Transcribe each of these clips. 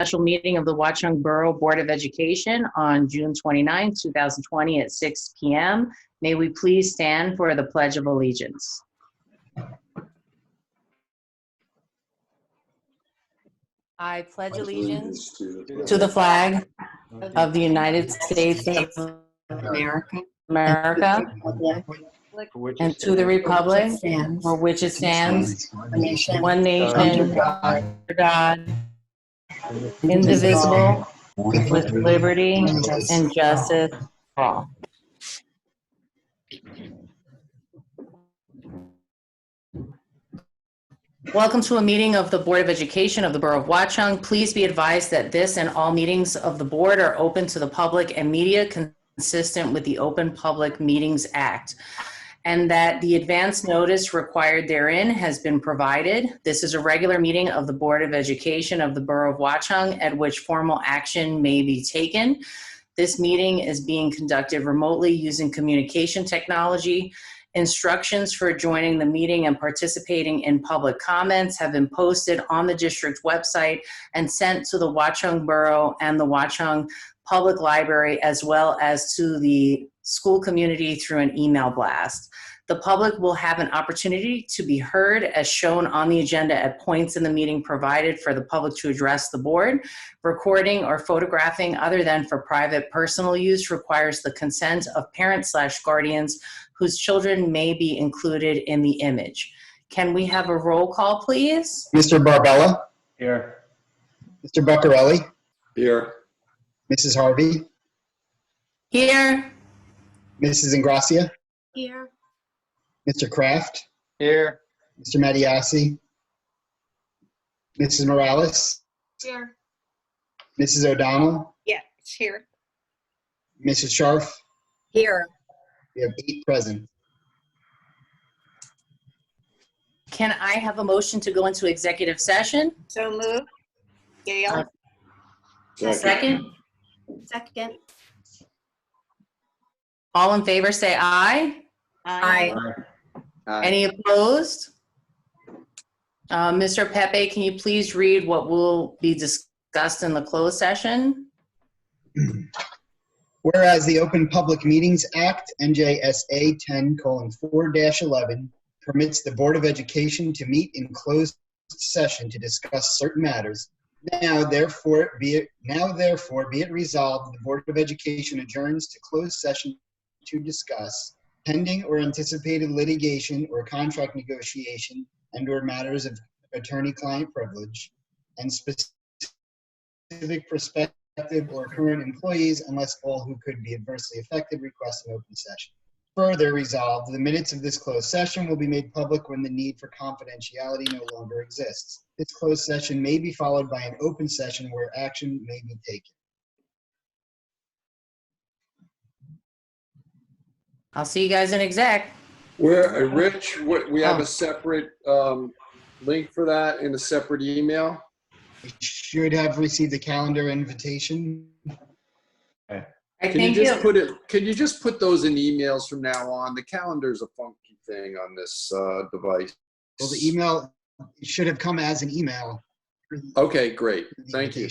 special meeting of the Watchung Borough Board of Education on June 29, 2020 at 6 p.m. May we please stand for the Pledge of Allegiance. I pledge allegiance to the flag of the United States of America and to the republic for which it stands, one nation, under God, indivisible, with liberty and justice for all. Welcome to a meeting of the Board of Education of the Borough of Watchung. Please be advised that this and all meetings of the board are open to the public and media consistent with the Open Public Meetings Act, and that the advance notice required therein has been provided. This is a regular meeting of the Board of Education of the Borough of Watchung at which formal action may be taken. This meeting is being conducted remotely using communication technology. Instructions for joining the meeting and participating in public comments have been posted on the district website and sent to the Watchung Borough and the Watchung Public Library, as well as to the school community through an email blast. The public will have an opportunity to be heard as shown on the agenda at points in the meeting provided for the public to address the board. Recording or photographing other than for private personal use requires the consent of parents/guardians whose children may be included in the image. Can we have a roll call, please? Mr. Barbella? Here. Mr. Buccarelli? Here. Mrs. Harvey? Here. Mrs. Ingracia? Here. Mr. Kraft? Here. Mr. Mattiassi? Mrs. Morales? Here. Mrs. O'Donnell? Yes, here. Mrs. Scharf? Here. We have 8 present. Can I have a motion to go into executive session? So move. Gail. Second. Second. All in favor say aye. Aye. Any opposed? Mr. Pepe, can you please read what will be discussed in the closed session? Whereas the Open Public Meetings Act, NJSA 10:4-11, permits the Board of Education to meet in closed session to discuss certain matters. Now therefore be it resolved, the Board of Education adjourns to closed session to discuss pending or anticipated litigation or contract negotiation and/or matters of attorney-client privilege and specific prospective or current employees, unless all who could be adversely affected request an open session. Further resolved, the minutes of this closed session will be made public when the need for confidentiality no longer exists. This closed session may be followed by an open session where action may be taken. I'll see you guys in exec. Rich, we have a separate link for that in a separate email. You should have received a calendar invitation. Can you just put those in emails from now on? The calendar's a funky thing on this device. Well, the email should have come as an email. Okay, great. Thank you.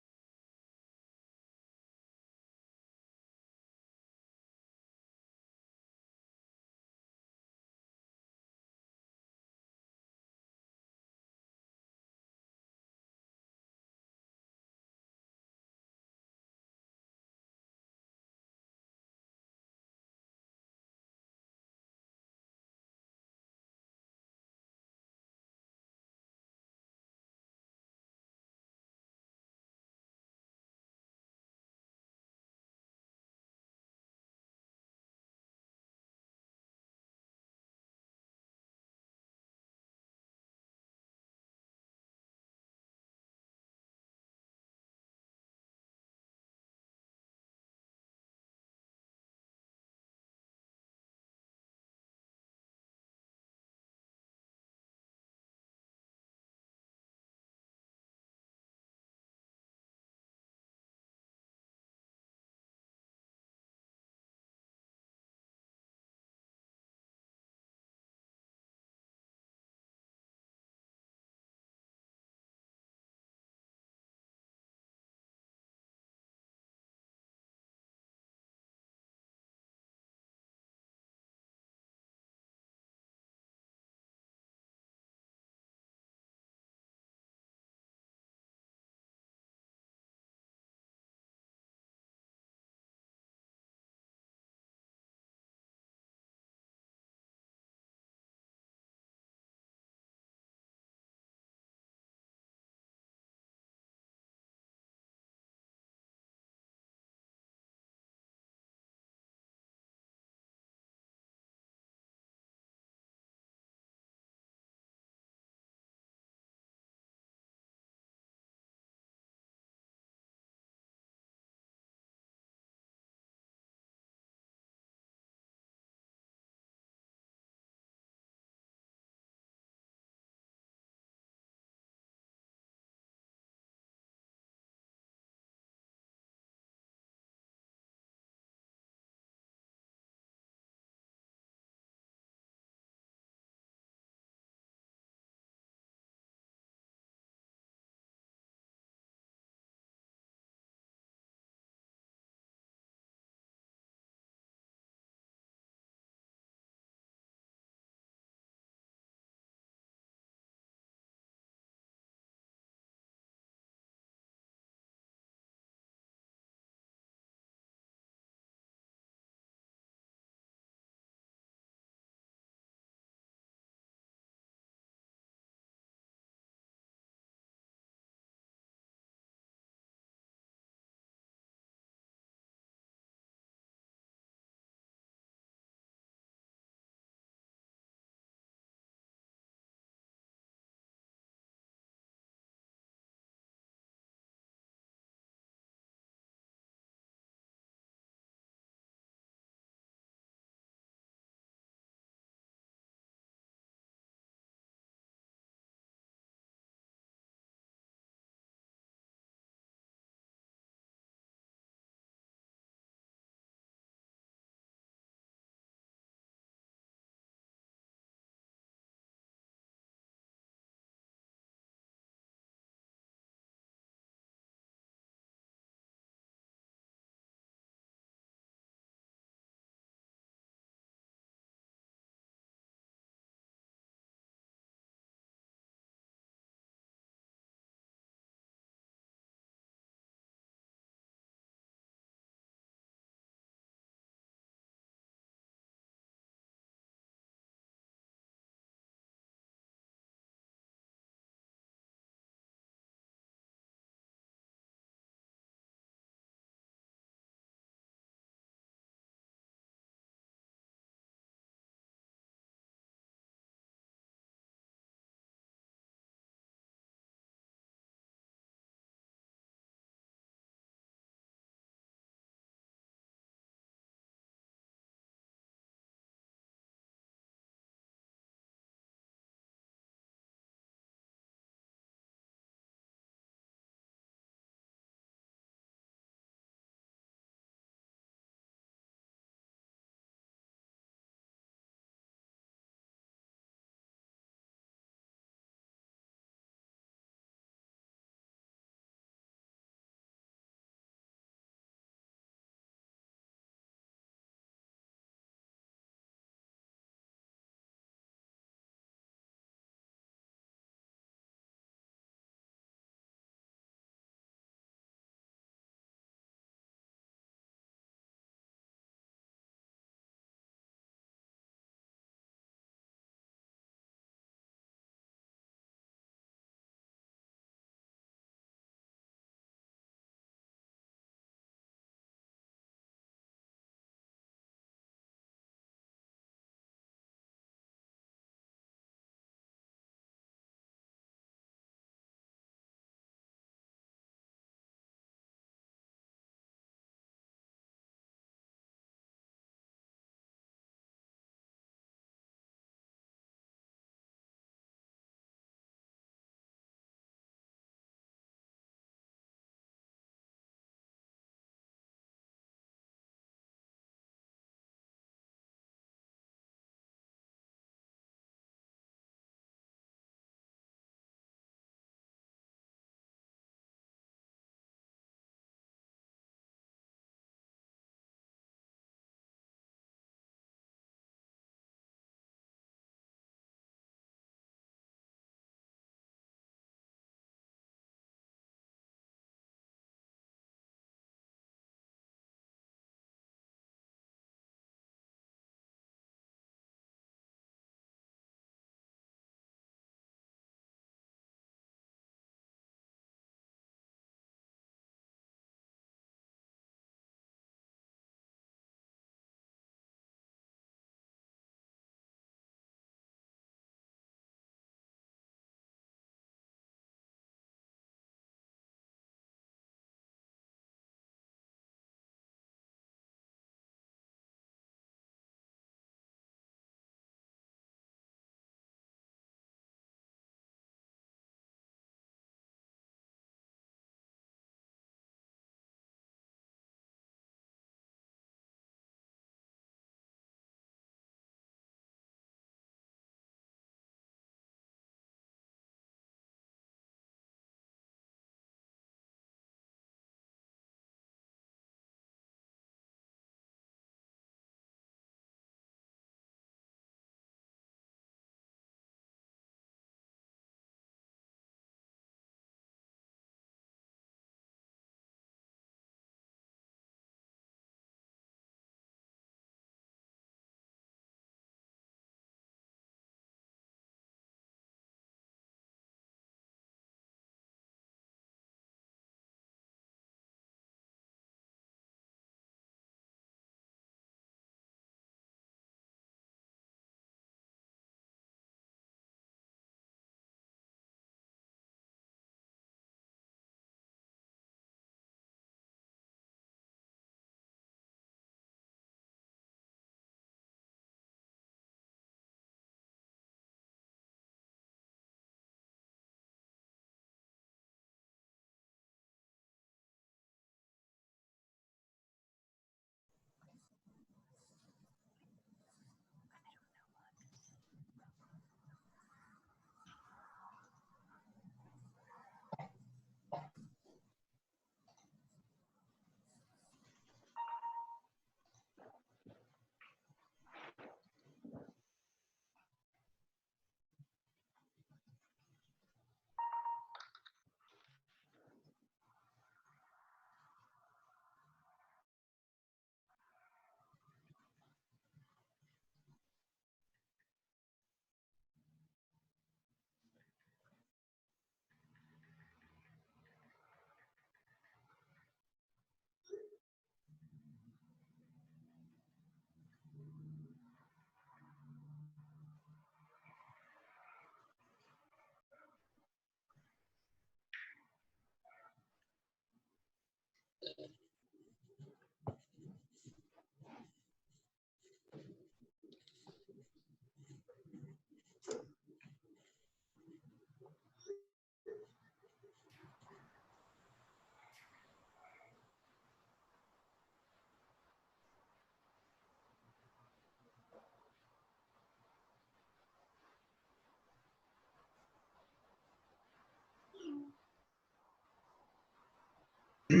How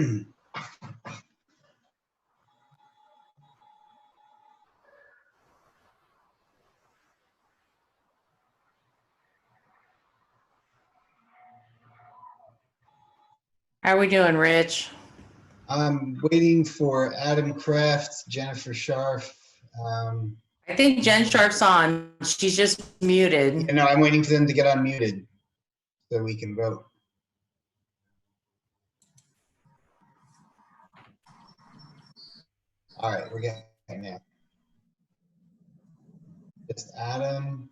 are we doing, Rich? I'm waiting for Adam Kraft, Jennifer Scharf. I think Jen Sharp's on. She's just muted. No, I'm waiting for them to get unmuted so we can vote. All right, we're getting there. Just Adam.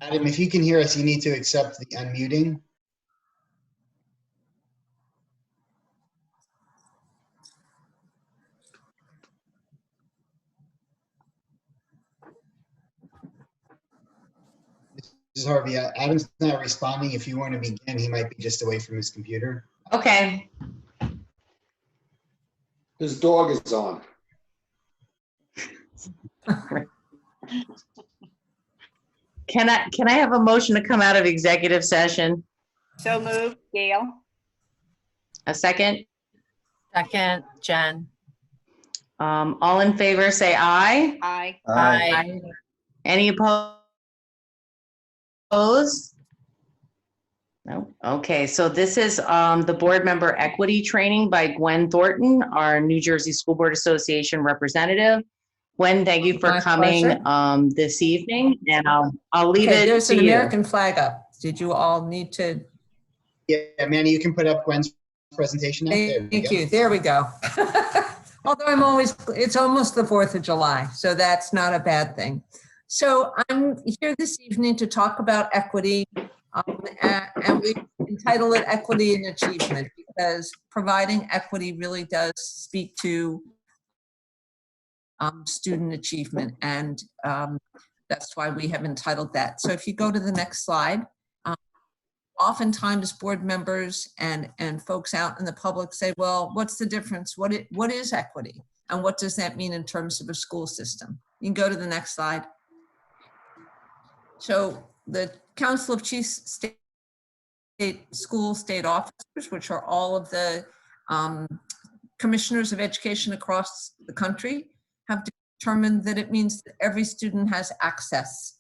Adam, if you can hear us, you need to accept the unmuting. This is Harvey. Adam's not responding. If you want to begin, he might be just away from his computer. Okay. His dog is on. Can I have a motion to come out of executive session? So moved, Gail. A second? Second, Jen. All in favor, say aye. Aye. Aye. Any opposed? No. Okay, so this is the board member equity training by Gwen Thornton, our New Jersey School Board Association representative. Gwen, thank you for My coming pleasure. this evening, and I'll leave Okay, it there's to an you. American flag up. Did you all need to? Yeah, Manny, you can put up Gwen's presentation now. There we Thank go. you. There we go. Although it's almost the 4th of July, so that's not a bad thing. So I'm here this evening to talk about equity, and we entitle it Equity in Achievement because providing equity really does speak to student achievement, and that's why we have entitled that. So if you go to the next slide, oftentimes board members and folks out in the public say, well, what's the difference? What is equity? And what does that mean in terms of a school system? You can go to the next slide. So the Council of Chiefs State Officers, which are all of the commissioners of education across the country, have determined that it means that every student has access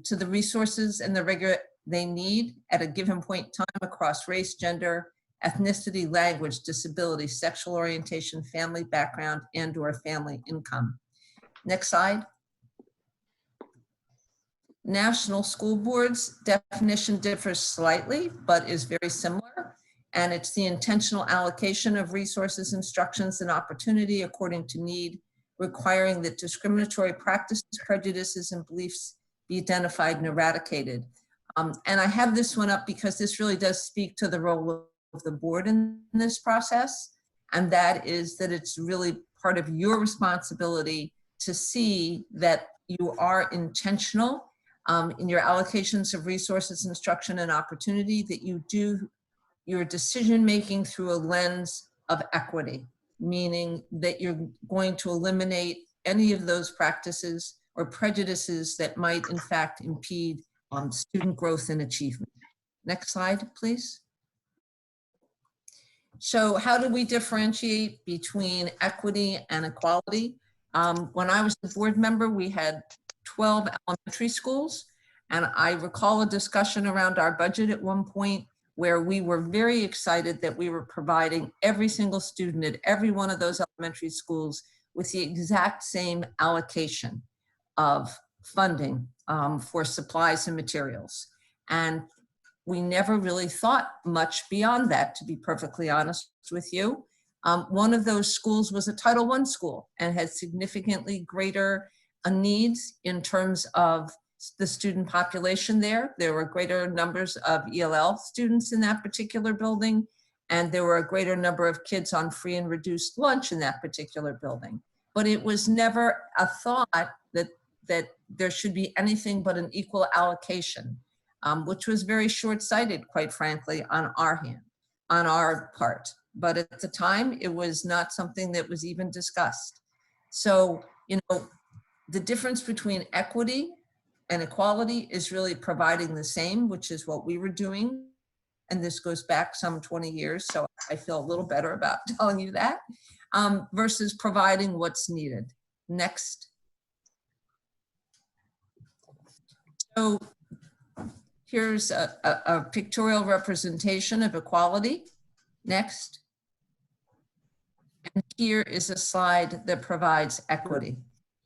to the resources and the rigor they need at a given point in time across race, gender, ethnicity, language, disability, sexual orientation, family background, and/or family income. Next slide. National School Board's definition differs slightly, but is very similar. And it's the intentional allocation of resources, instructions, and opportunity according to need, requiring that discriminatory practices, prejudices, and beliefs be identified and eradicated. And I have this one up because this really does speak to the role of the board in this process. And that is that it's really part of your responsibility to see that you are intentional in your allocations of resources, instruction, and opportunity, that you do your decision-making through a lens of equity, meaning that you're going to eliminate any of those practices or prejudices that might in fact impede student growth and achievement. Next slide, please. So how do we differentiate between equity and equality? When I was the board member, we had 12 elementary schools, and I recall a discussion around our budget at one point where we were very excited that we were providing every single student at every one of those elementary schools with the exact same allocation of funding for supplies and materials. And we never really thought much beyond that, to be perfectly honest with you. One of those schools was a Title I school and had significantly greater needs in terms of the student population there. There were greater numbers of ELL students in that particular building. and there were a greater number of kids on free and reduced lunch in that particular building. But it was never a thought that there should be anything but an equal allocation, which was very short-sighted, quite frankly, on our part. But at the time, it was not something that was even discussed. So, the difference between equity and equality is really providing the same, which is what we were doing. And this goes back some 20 years, so I feel a little better about telling you that, versus providing what's needed. Next. So here's a pictorial representation of equality. Next. And here is a slide that provides equity.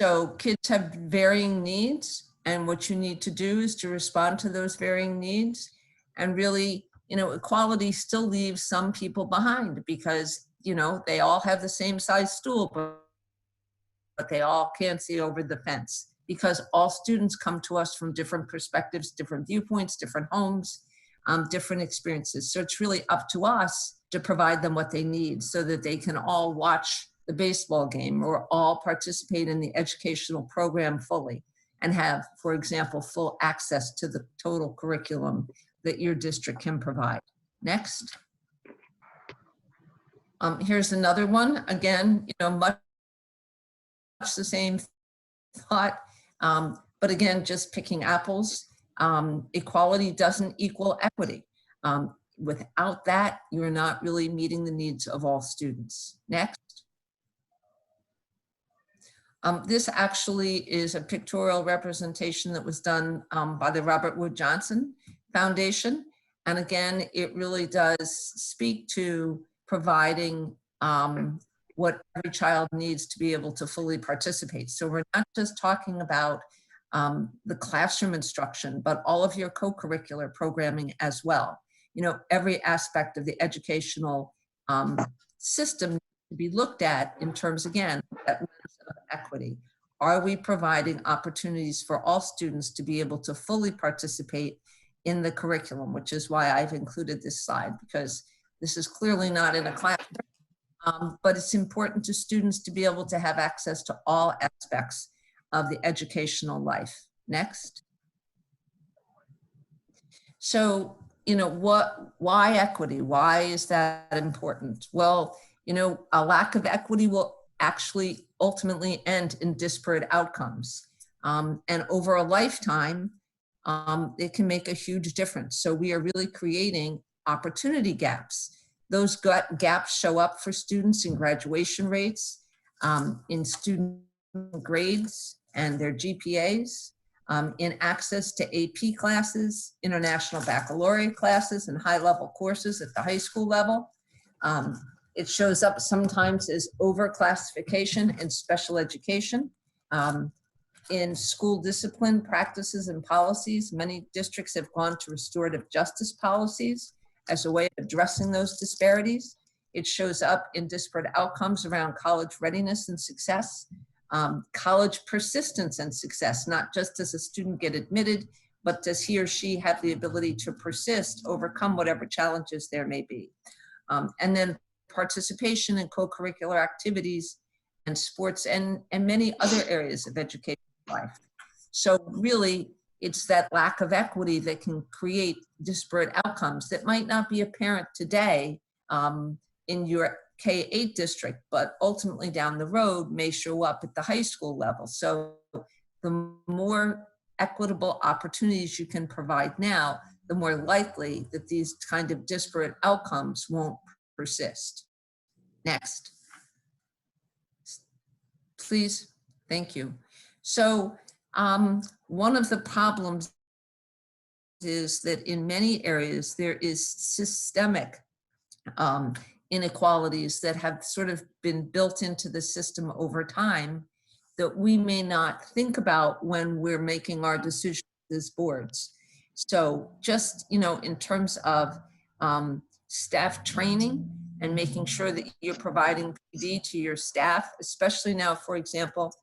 So kids have varying needs, and what you need to do is to respond to those varying needs. And really, equality still leaves some people behind because, they all have the same size stool, but they all can't see over the fence because all students come to us from different perspectives, different viewpoints, different homes, different experiences. So it's really up to us to provide them what they need so that they can all watch the baseball game or all participate in the educational program fully and have, for example, full access to the total curriculum that your district can provide. Next. Here's another one. Again, much the same thought, but again, just picking apples. Equality doesn't equal equity. Without that, you're not really meeting the needs of all students. Next. This actually is a pictorial representation that was done by the Robert Wood Johnson Foundation. And again, it really does speak to providing what every child needs to be able to fully participate. So we're not just talking about the classroom instruction, but all of your co-curricular programming as well. Every aspect of the educational system needs to be looked at in terms, again, that lens of equity. Are we providing opportunities for all students to be able to fully participate in the curriculum, which is why I've included this slide, because this is clearly not in a classroom, but it's important to students to be able to have access to all aspects of the educational life. Next. So, why equity? Why is that important? Well, a lack of equity will actually ultimately end in disparate outcomes. And over a lifetime, it can make a huge difference. So we are really creating opportunity gaps. Those gaps show up for students in graduation rates, in student grades and their GPAs, in access to AP classes, international baccalaureate classes, and high-level courses at the high school level. It shows up sometimes as overclassification in special education. In school discipline practices and policies, many districts have gone to restorative justice policies as a way of addressing those disparities. It shows up in disparate outcomes around college readiness and success, college persistence and success, not just does a student get admitted, but does he or she have the ability to persist, overcome whatever challenges there may be. And then participation in co-curricular activities and sports and many other areas of education life. So really, it's that lack of equity that can create disparate outcomes that might not be apparent today in your K-8 district, but ultimately down the road may show up at the high school level. So the more equitable opportunities you can provide now, the more likely that these kind of disparate outcomes won't persist. Next. Please, thank you. So one of the problems is that in many areas there is systemic inequalities that have sort of been built into the system over time that we may not think about when we're making our decisions as boards. So just, in terms of staff training and making sure that you're providing PD to your staff, especially now, for example,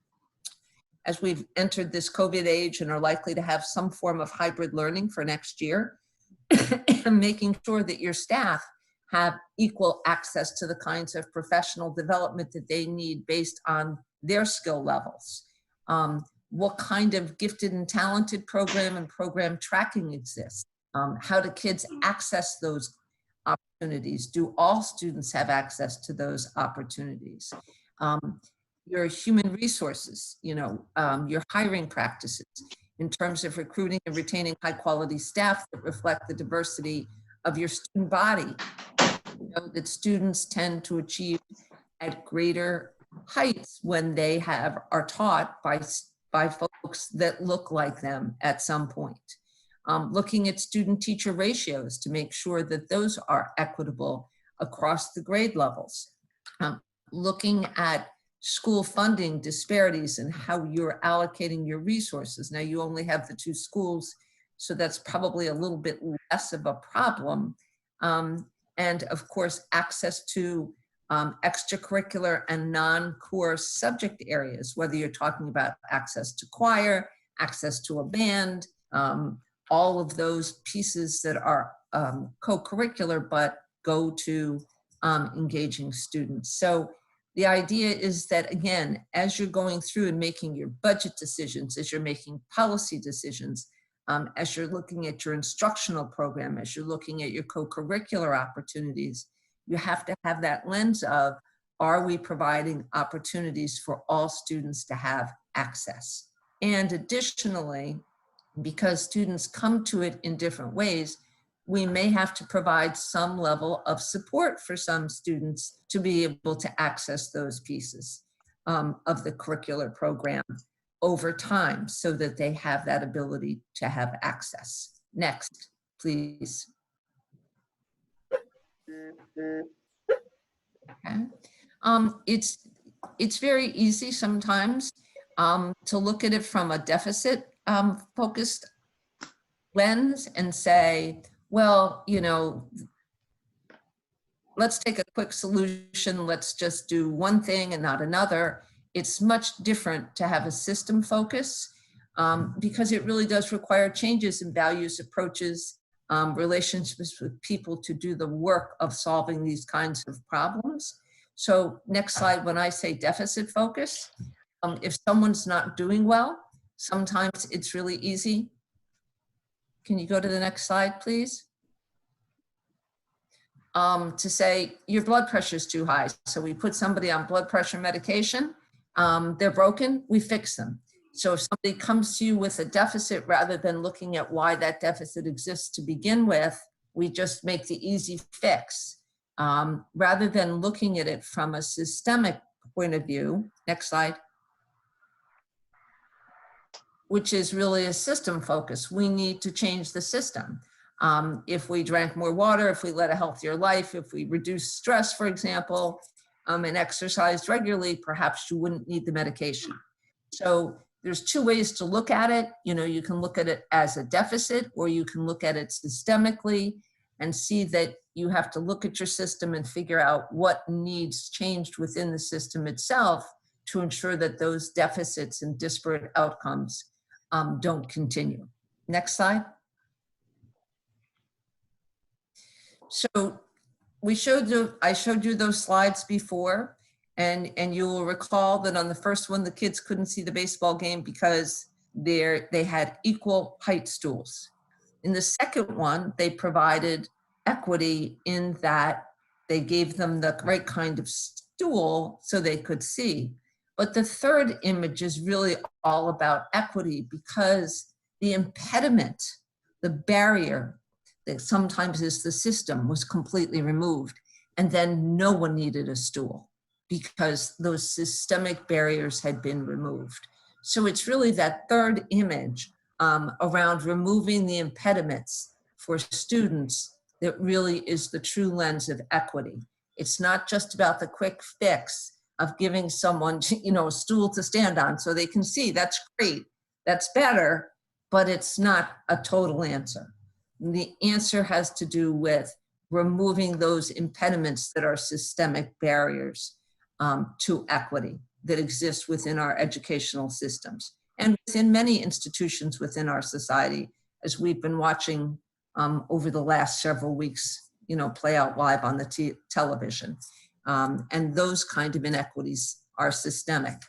as we've entered this COVID age and are likely to have some form of hybrid learning for next year, and making sure that your staff have equal access to the kinds of professional development that they need based on their skill levels. What kind of gifted and talented program and program tracking exists? How do kids access those opportunities? Do all students have access to those opportunities? Your human resources, your hiring practices in terms of recruiting and retaining high quality staff that reflect the diversity of your student body. That students tend to achieve at greater heights when they are taught by folks that look like them at some point. Looking at student-teacher ratios to make sure that those are equitable across the grade levels. Looking at school funding disparities and how you're allocating your resources. Now you only have the 2 schools, so that's probably a little bit less of a problem. And of course, access to extracurricular and non-core subject areas, whether you're talking about access to choir, access to a band, all of those pieces that are co-curricular but go to engaging students. So the idea is that, again, as you're going through and making your budget decisions, as you're making policy decisions, as you're looking at your instructional program, as you're looking at your co-curricular opportunities, you have to have that lens of, are we providing opportunities for all students to have access? And additionally, because students come to it in different ways, we may have to provide some level of support for some students to be able to access those pieces of the curricular program over time so that they have that ability to have access. Next, please. Okay. It's very easy sometimes to look at it from a deficit focused lens and say, well, let's take a quick solution. Let's just do one thing and not another. It's much different to have a system focus because it really does require changes in values, approaches, relationships with people to do the work of solving these kinds of problems. So next slide, when I say deficit focus, if someone's not doing well, sometimes it's really easy. Can you go to the next slide, please? To say your blood pressure is too high. So we put somebody on blood pressure medication, they're broken, we fix them. So if somebody comes to you with a deficit, rather than looking at why that deficit exists to begin with, we just make the easy fix. Rather than looking at it from a systemic point of view, next slide, which is really a system focus. We need to change the system. If we drank more water, if we led a healthier life, if we reduce stress, for example, and exercised regularly, perhaps you wouldn't need the medication. So there's 2 ways to look at it. You can look at it as a deficit, or you can look at it systemically and see that you have to look at your system and figure out what needs changed within the system itself to ensure that those deficits and disparate outcomes don't continue. Next slide. So I showed you those slides before, and you will recall that on the first one, the kids couldn't see the baseball game because they had equal height stools. In the second one, they provided equity in that they gave them the right kind of stool so they could see. But the third image is really all about equity because the impediment, the barrier that sometimes is the system, was completely removed. And then no one needed a stool because those systemic barriers had been removed. So it's really that third image around removing the impediments for students that really is the true lens of equity. It's not just about the quick fix of giving someone, a stool to stand on so they can see. That's great, that's better, but it's not a total answer. The answer has to do with removing those impediments that are systemic barriers to equity that exist within our educational systems and within many institutions within our society, as we've been watching over the last several weeks, play out live on the television. And those kind of inequities are systemic.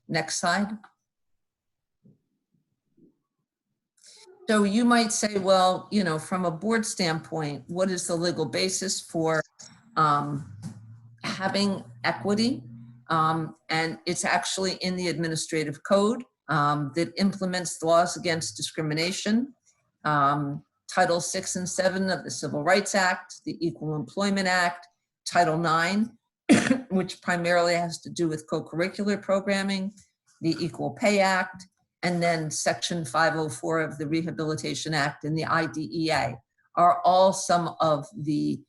Next slide. So you might say, well, from a board standpoint, what is the legal basis for having equity? And it's actually in the administrative code that implements laws against discrimination. Title 6 and 7 of the Civil Rights Act, the Equal Employment Act, Title 9, which primarily has to do with co-curricular programming, the Equal Pay Act, and then Section 504 of the Rehabilitation Act and the IDEA are all some of the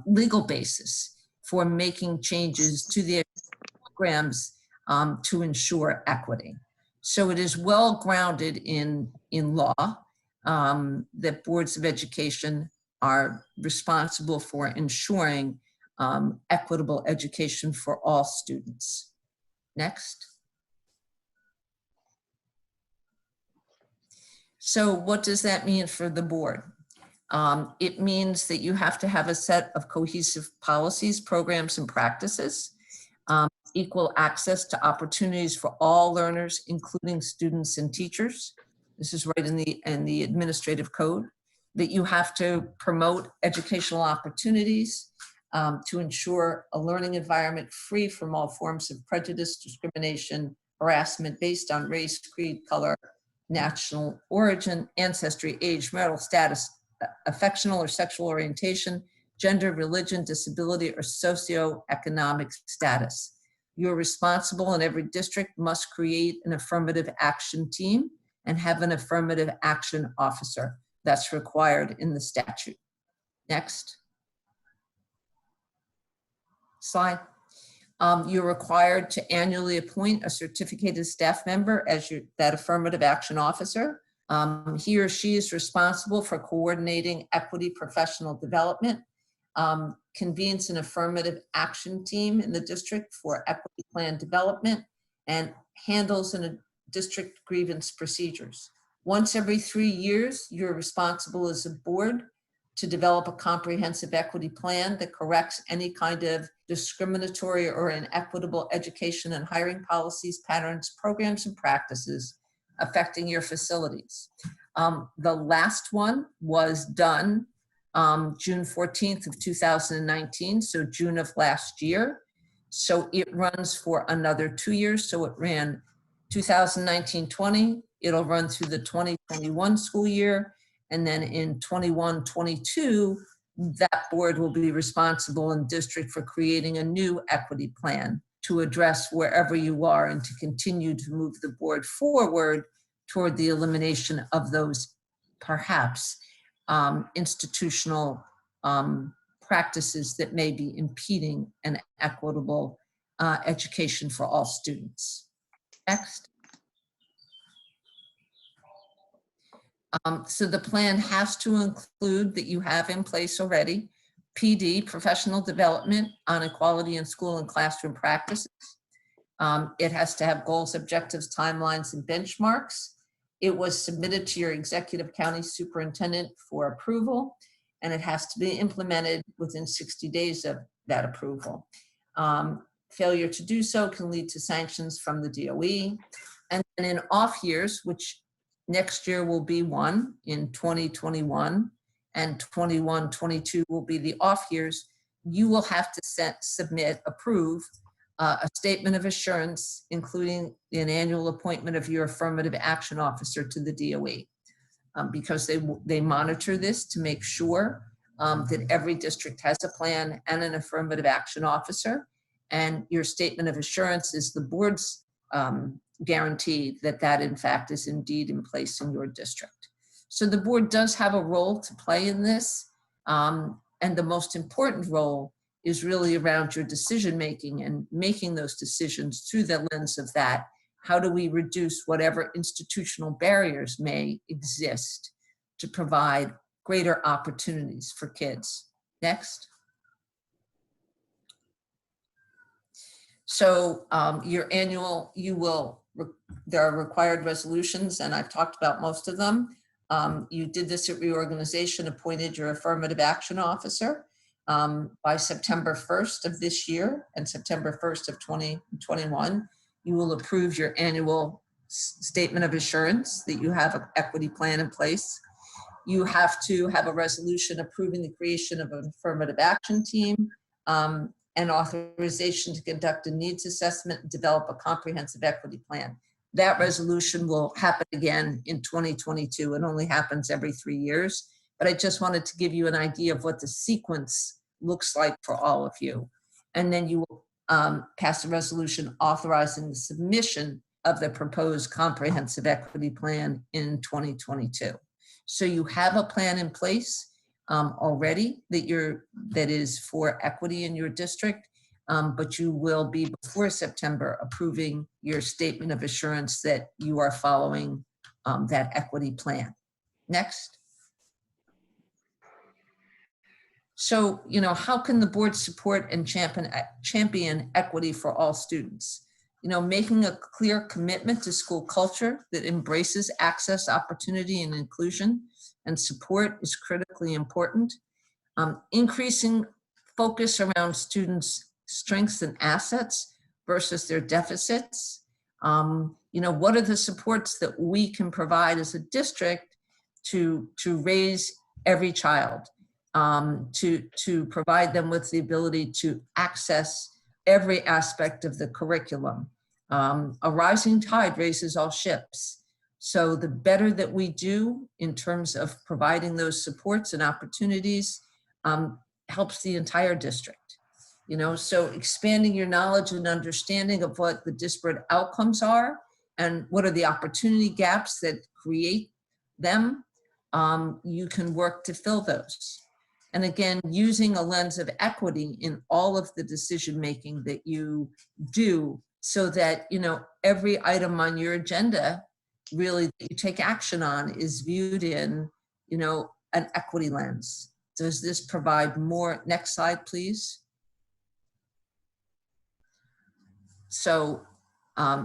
legal basis for making changes to the programs to ensure equity. So it is well grounded in law that boards of education are responsible for ensuring equitable education for all students. Next. So what does that mean for the board? It means that you have to have a set of cohesive policies, programs, and practices, equal access to opportunities for all learners, including students and teachers. This is right in the administrative code, that you have to promote educational opportunities to ensure a learning environment free from all forms of prejudice, discrimination, harassment based on race, creed, color, national origin, ancestry, age, marital status, affectional or sexual orientation, gender, religion, disability, or socioeconomic status. You're responsible, and every district must create an affirmative action team and have an affirmative action officer. That's required in the statute. Next. Slide. You're required to annually appoint a certificated staff member as that affirmative action officer. He or she is responsible for coordinating equity professional development, convenes an affirmative action team in the district for equity plan development, and handles district grievance procedures. Once every 3 years, you're responsible as a board to develop a comprehensive equity plan that corrects any kind of discriminatory or inequitable education and hiring policies, patterns, programs, and practices affecting your facilities. The last one was done June 14th of 2019, so June of last year. So it runs for another 2 years. So it ran 2019-20, it'll run through the 2021 school year. And then in 21-22, that board will be responsible in district for creating a new equity plan to address wherever you are and to continue to move the board forward toward the elimination of those perhaps institutional practices that may be impeding an equitable education for all students. Next. So the plan has to include that you have in place already PD, professional development on equality in school and classroom practices. It has to have goals, objectives, timelines, and benchmarks. It was submitted to your executive county superintendent for approval, and it has to be implemented within 60 days of that approval. Failure to do so can lead to sanctions from the DOE. And in off years, which next year will be one in 2021, and 21-22 will be the off years, you will have to approve a statement of assurance, including an annual appointment of your affirmative action officer to the DOE, because they monitor this to make sure that every district has a plan and an affirmative action officer. And your statement of assurance is the board's guarantee that in fact is indeed in place in your district. So the board does have a role to play in this. And the most important role is really around your decision-making and making those decisions through the lens of that. How do we reduce whatever institutional barriers may exist to provide greater opportunities for kids? Next. So your annual, there are required resolutions, and I've talked about most of them. You did this at reorganization, appointed your affirmative action officer. by September 1st of this year and September 1st of 2021, you will approve your annual statement of assurance that you have an equity plan in place. You have to have a resolution approving the creation of an affirmative action team, and authorization to conduct a needs assessment and develop a comprehensive equity plan. That resolution will happen again in 2022. It only happens every 3 years, but I just wanted to give you an idea of what the sequence looks like for all of you. And then you will pass a resolution authorizing the submission of the proposed comprehensive equity plan in 2022. So you have a plan in place already that is for equity in your district, but you will be before September approving your statement of assurance that you are following that equity plan. Next. So, how can the board support and champion equity for all students? Making a clear commitment to school culture that embraces access, opportunity, and inclusion and support is critically important. Increasing focus around students' strengths and assets versus their deficits. What are the supports that we can provide as a district to raise every child, to provide them with the ability to access every aspect of the curriculum. A rising tide raises all ships. So the better that we do in terms of providing those supports and opportunities helps the entire district. So expanding your knowledge and understanding of what the disparate outcomes are and what are the opportunity gaps that create them, you can work to fill those. And again, using a lens of equity in all of the decision-making that you do so that, every item on your agenda really that you take action on is viewed in, an equity lens. Does this provide more? Next slide, please. So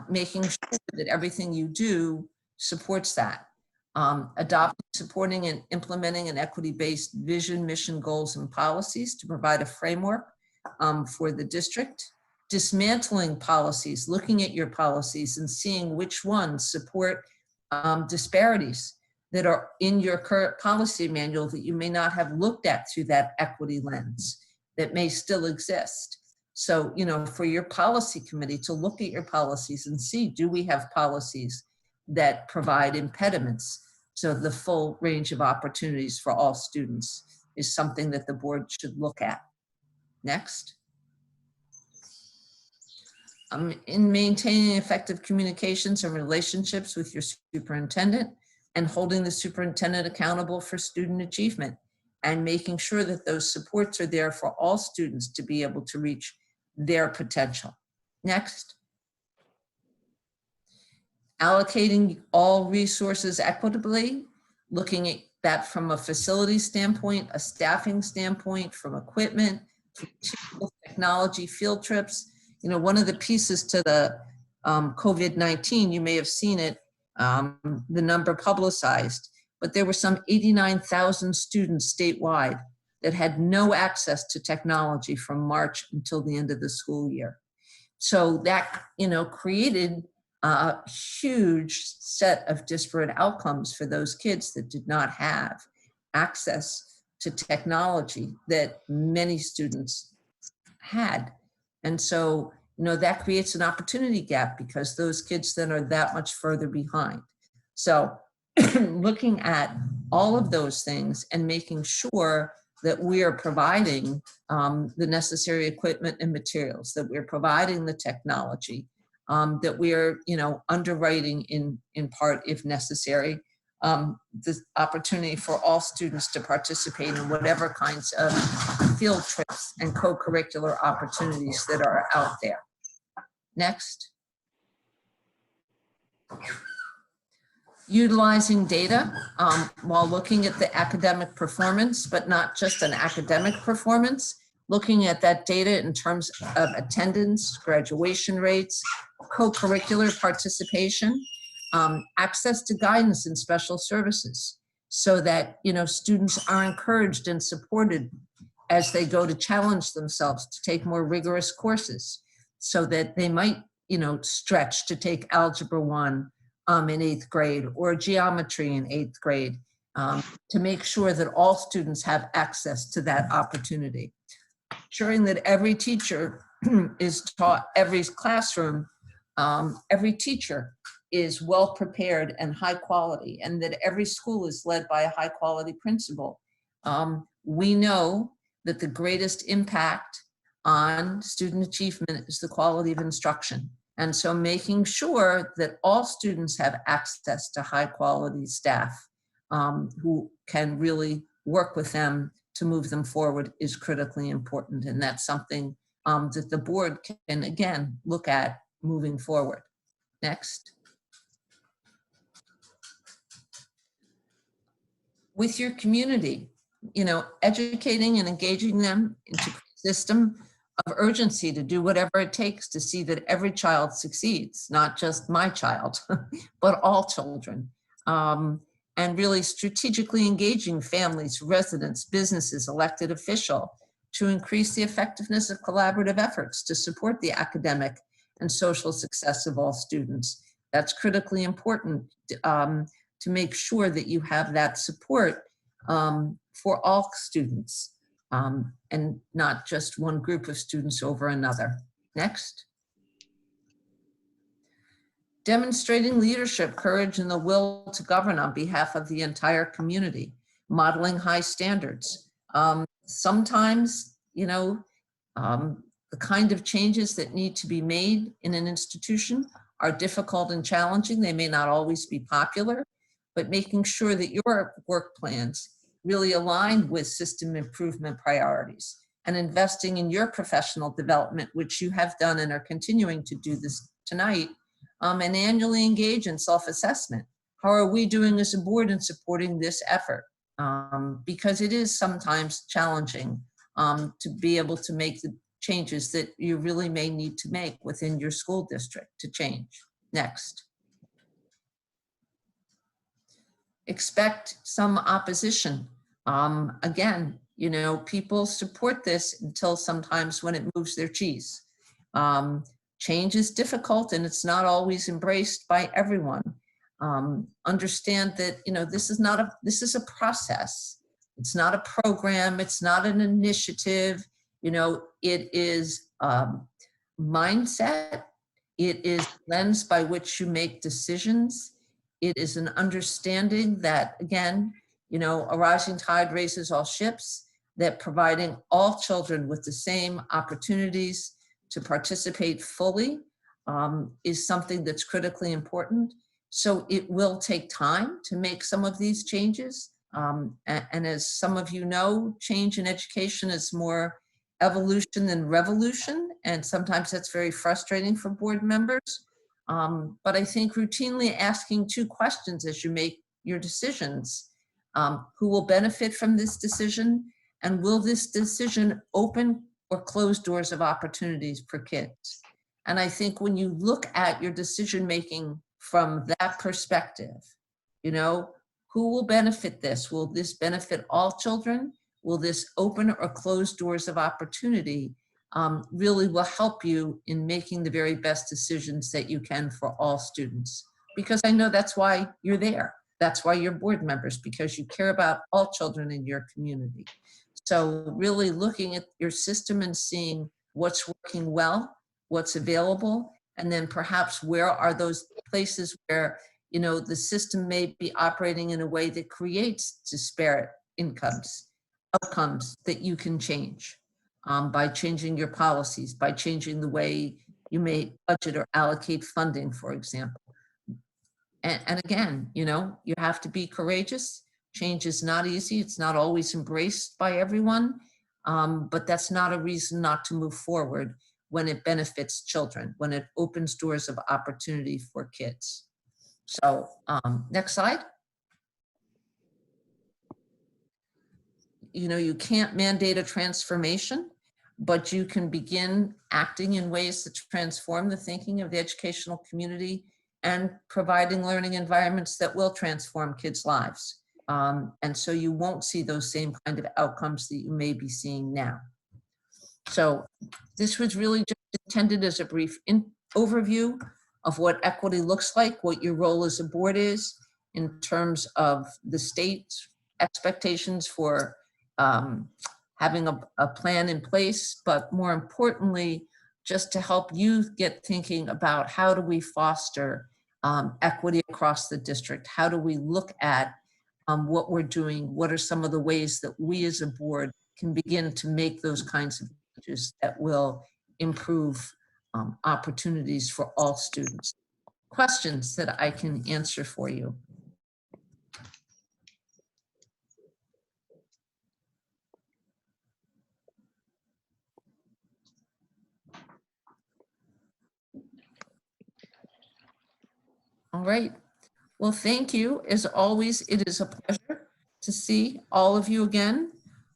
making sure that everything you do supports that. Adopting, supporting, and implementing an equity-based vision, mission, goals, and policies to provide a framework for the district. Dismantling policies, looking at your policies and seeing which ones support disparities that are in your current policy manual that you may not have looked at through that equity lens that may still exist. So, for your policy committee to look at your policies and see, do we have policies that provide impediments? So the full range of opportunities for all students is something that the board should look at. Next. In maintaining effective communications and relationships with your superintendent and holding the superintendent accountable for student achievement and making sure that those supports are there for all students to be able to reach their potential. Next. Allocating all resources equitably, looking at that from a facility standpoint, a staffing standpoint, from equipment, from technology, field trips. One of the pieces to the COVID-19, you may have seen it, the number publicized, but there were some 89,000 students statewide that had no access to technology from March until the end of the school year. So that, created a huge set of disparate outcomes for those kids that did not have access to technology that many students had. And so, that creates an opportunity gap because those kids then are that much further behind. So looking at all of those things and making sure that we are providing the necessary equipment and materials, that we're providing the technology, that we are, underwriting in part if necessary, the opportunity for all students to participate in whatever kinds of field trips and co-curricular opportunities that are out there. Next. Utilizing data while looking at the academic performance, but not just an academic performance, looking at that data in terms of attendance, graduation rates, co-curricular participation, access to guidance and special services so that, students are encouraged and supported as they go to challenge themselves to take more rigorous courses, so that they might, stretch to take Algebra 1 in 8th grade, or geometry in 8th grade, to make sure that all students have access to that opportunity. Ensuring that every teacher is taught, every classroom, every teacher is well prepared and high quality, and that every school is led by a high quality principal. We know that the greatest impact on student achievement is the quality of instruction. And so making sure that all students have access to high quality staff who can really work with them to move them forward is critically important. And that's something that the board can, again, look at moving forward. Next. With your community, educating and engaging them into a system of urgency to do whatever it takes to see that every child succeeds, not just my child, but all children. And really strategically engaging families, residents, businesses, elected officials to increase the effectiveness of collaborative efforts to support the academic and social success of all students. That's critically important to make sure that you have that support for all students and not just one group of students over another. Next. Demonstrating leadership, courage, and the will to govern on behalf of the entire community, modeling high standards. Sometimes, the kind of changes that need to be made in an institution are difficult and challenging. They may not always be popular, but making sure that your work plans really align with system improvement priorities and investing in your professional development, which you have done and are continuing to do this tonight, and annually engage in self-assessment. How are we doing as a board in supporting this effort? Because it is sometimes challenging to be able to make the changes that you really may need to make within your school district to change. Next. Expect some opposition. Again, people support this until sometimes when it moves their cheese. Change is difficult and it's not always embraced by everyone. Understand that, this is a process. It's not a program. It's not an initiative. It is mindset. It is lens by which you make decisions. It is an understanding that, again, a rising tide raises all ships, that providing all children with the same opportunities to participate fully is something that's critically important. So it will take time to make some of these changes. And as some of you know, change in education is more evolution than revolution. And sometimes that's very frustrating for board members. But I think routinely asking two questions as you make your decisions: who will benefit from this decision? And will this decision open or close doors of opportunities for kids? And I think when you look at your decision-making from that perspective, who will benefit this? Will this benefit all children? Will this open or close doors of opportunity? Really will help you in making the very best decisions that you can for all students. Because I know that's why you're there. That's why you're board members, because you care about all children in your community. So really looking at your system and seeing what's working well, what's available, and then perhaps where are those places where, the system may be operating in a way that creates disparate outcomes that you can change by changing your policies, by changing the way you may budget or allocate funding, for example. And again, you have to be courageous. Change is not easy. It's not always embraced by everyone, but that's not a reason not to move forward when it benefits children, when it opens doors of opportunity for kids. So next slide. You can't mandate a transformation, but you can begin acting in ways that transform the thinking of the educational community and providing learning environments that will transform kids' lives. And so you won't see those same kind of outcomes that you may be seeing now. So this was really just intended as a brief overview of what equity looks like, what your role as a board is in terms of the state's expectations for having a plan in place, but more importantly, just to help you get thinking about how do we foster equity across the district? How do we look at what we're doing? What are some of the ways that we as a board can begin to make those kinds of changes that will improve opportunities for all students? Questions that I can answer for you. All right. Well, thank you. As always, it is a pleasure to see all of you again.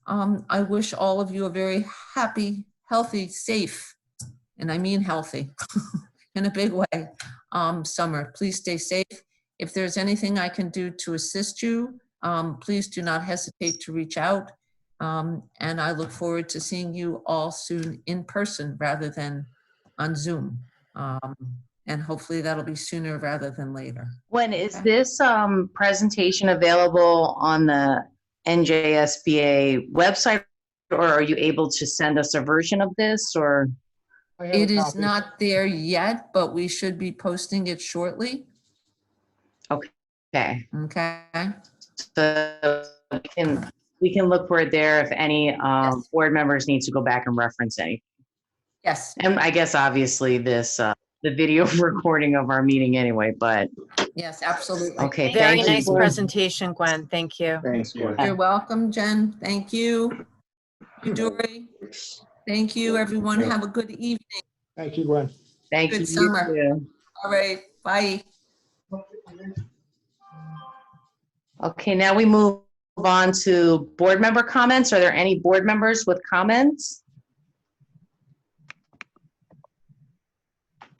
I wish all of you a very happy, healthy, safe, and I mean healthy in a big way, summer. Please stay safe. If there's anything I can do to assist you, please do not hesitate to reach out. And I look forward to seeing you all soon in person rather than on Zoom. And hopefully that'll be sooner rather than later. When is this presentation available on the NJSBA website, or are you able to send us a version of this, or? It is not there yet, but we should be posting it shortly. Okay. Okay. So we can look for it there if any Yes. board members need to go back and reference anything. Yes. And I guess obviously this, the video recording of our meeting anyway, but Yes, absolutely. okay. Very Thank you. nice presentation, Gwen. Thank you. Thanks, Gwen. You're welcome, Jen. Thank you. Dory. Thank you, everyone. Have a good evening. Thank you, Gwen. Thank you. Good summer. You All right. Bye. too. Okay, now we move on to board member comments. Are there any board members with comments?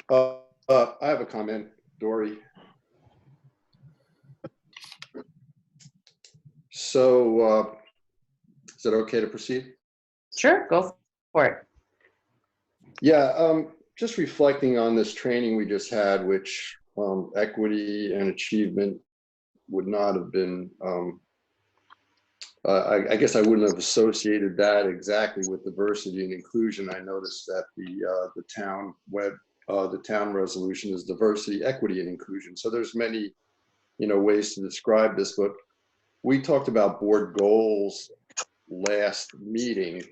I have a comment, Dory. So, is it okay to proceed? Sure, go for it. Yeah, just reflecting on this training we just had, which equity and achievement would not have been, I guess I wouldn't have associated that exactly with diversity and inclusion. I noticed that the town resolution is diversity, equity, and inclusion. So there's many, ways to describe this, but we talked about board goals last meeting,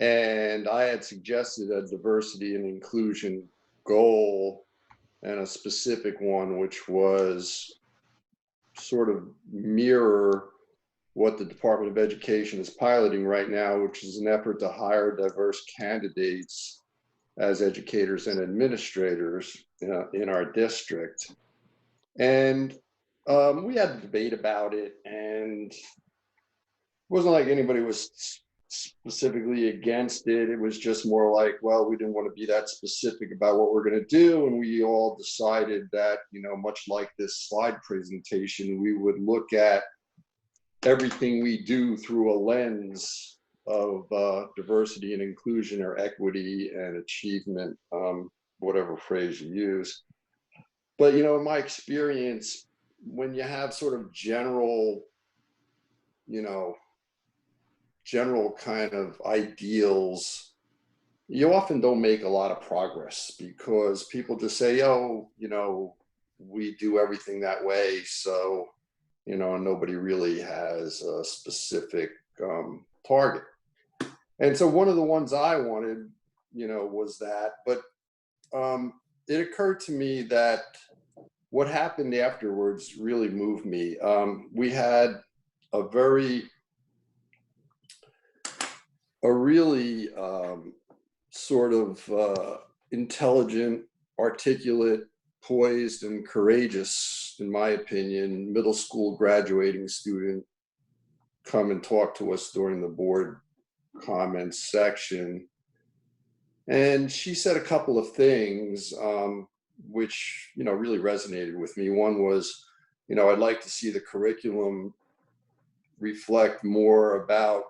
and I had suggested a diversity and inclusion goal and a specific one, which was sort of mirror what the Department of Education is piloting right now, which is an effort to hire diverse candidates as educators and administrators in our district. And we had a debate about it, and it wasn't like anybody was specifically against it. It was just more like, well, we didn't want to be that specific about what we're going to do. And we all decided that, much like this slide presentation, we would look at everything we do through a lens of diversity and inclusion, or equity and achievement, whatever phrase you use. But, in my experience, when you have sort of general kind of ideals, you often don't make a lot of progress, because people just say, oh, we do everything that way. So, nobody really has a specific target. And so one of the ones I wanted, was that, but it occurred to me that what happened afterwards really moved me. We had a really sort of intelligent, articulate, poised, and courageous, in my opinion, middle school graduating student come and talk to us during the board comments section. And she said a couple of things which really resonated with me. One was, I'd like to see the curriculum reflect more about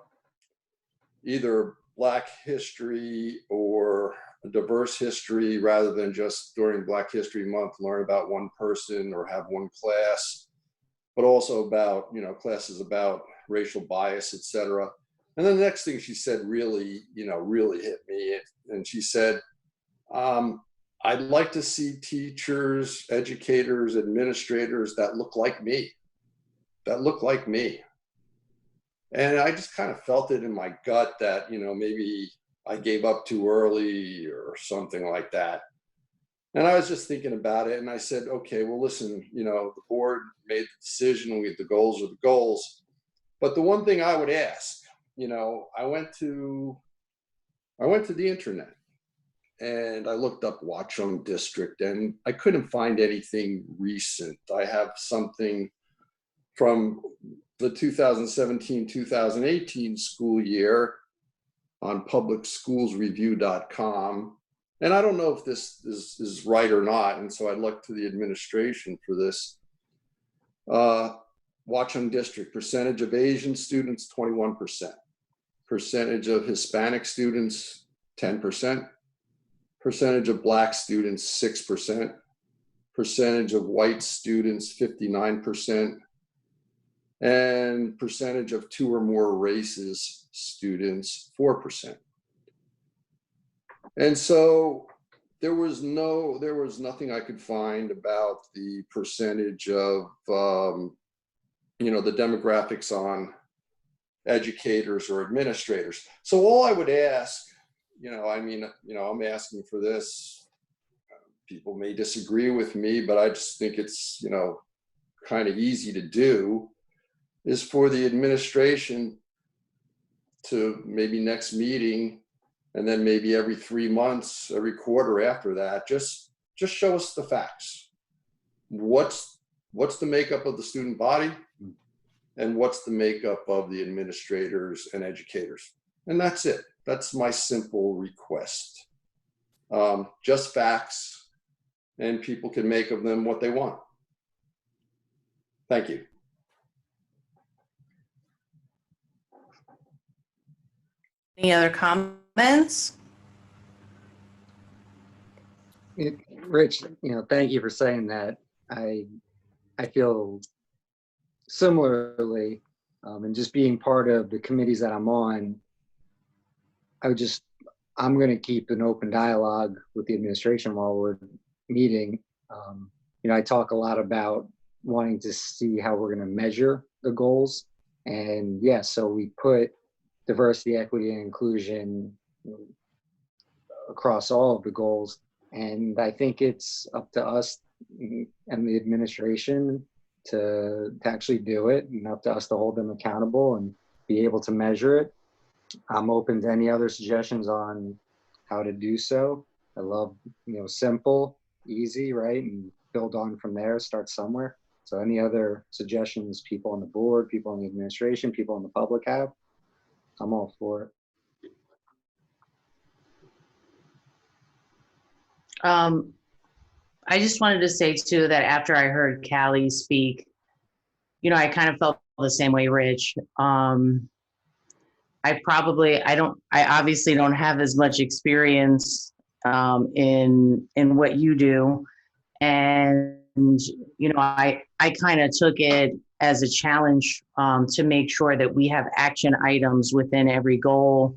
either Black history or a diverse history, rather than just during Black History Month, learn about one person or have one class, but also about, classes about racial bias, etc. And then the next thing she said really hit me. And she said, I'd like to see teachers, educators, administrators that look like me. And I just kind of felt it in my gut that, maybe I gave up too early or something like that. And I was just thinking about it, and I said, okay, well, listen, the board made the decision, the goals are the goals. But the one thing I would ask, I went to the internet and I looked up Watchung District, and I couldn't find anything recent. I have something from the 2017-2018 school year on publicschoolsreview.com. And I don't know if this is right or not, and so I'd look to the administration for this. Watchung District, percentage of Asian students, 21%. Percentage of Hispanic students, 10%. Percentage of Black students, 6%. Percentage of white students, 59%. And percentage of 2 or more races students, 4%. And so there was nothing I could find about the percentage of, the demographics on educators or administrators. So all I would ask, I'm asking for this. People may disagree with me, but I just think it's, kind of easy to do, is for the administration to maybe next meeting, and then maybe every 3 months, every quarter after that, just show us the facts. What's the makeup of the student body, and what's the makeup of the administrators and educators? And that's it. That's my simple request. Just facts, and people can make of them what they want. Thank you. Any other comments? Rich, thank you for saying that. I feel similarly, and just being part of the committees that I'm on, I'm going to keep an open dialogue with the administration while we're meeting. I talk a lot about wanting to see how we're going to measure the goals. And yeah, so we put diversity, equity, and inclusion across all of the goals. And I think it's up to us and the administration to actually do it, and up to us to hold them accountable and be able to measure it. I'm open to any other suggestions on how to do so. I love, simple, easy, right? And build on from there, start somewhere. So any other suggestions people on the board, people in the administration, people in the public have, I'm all for it. I just wanted to say too that after I heard Callie speak, I kind of felt the same way, Rich. I obviously don't have as much experience in what you do. And, I kind of took it as a challenge to make sure that we have action items within every goal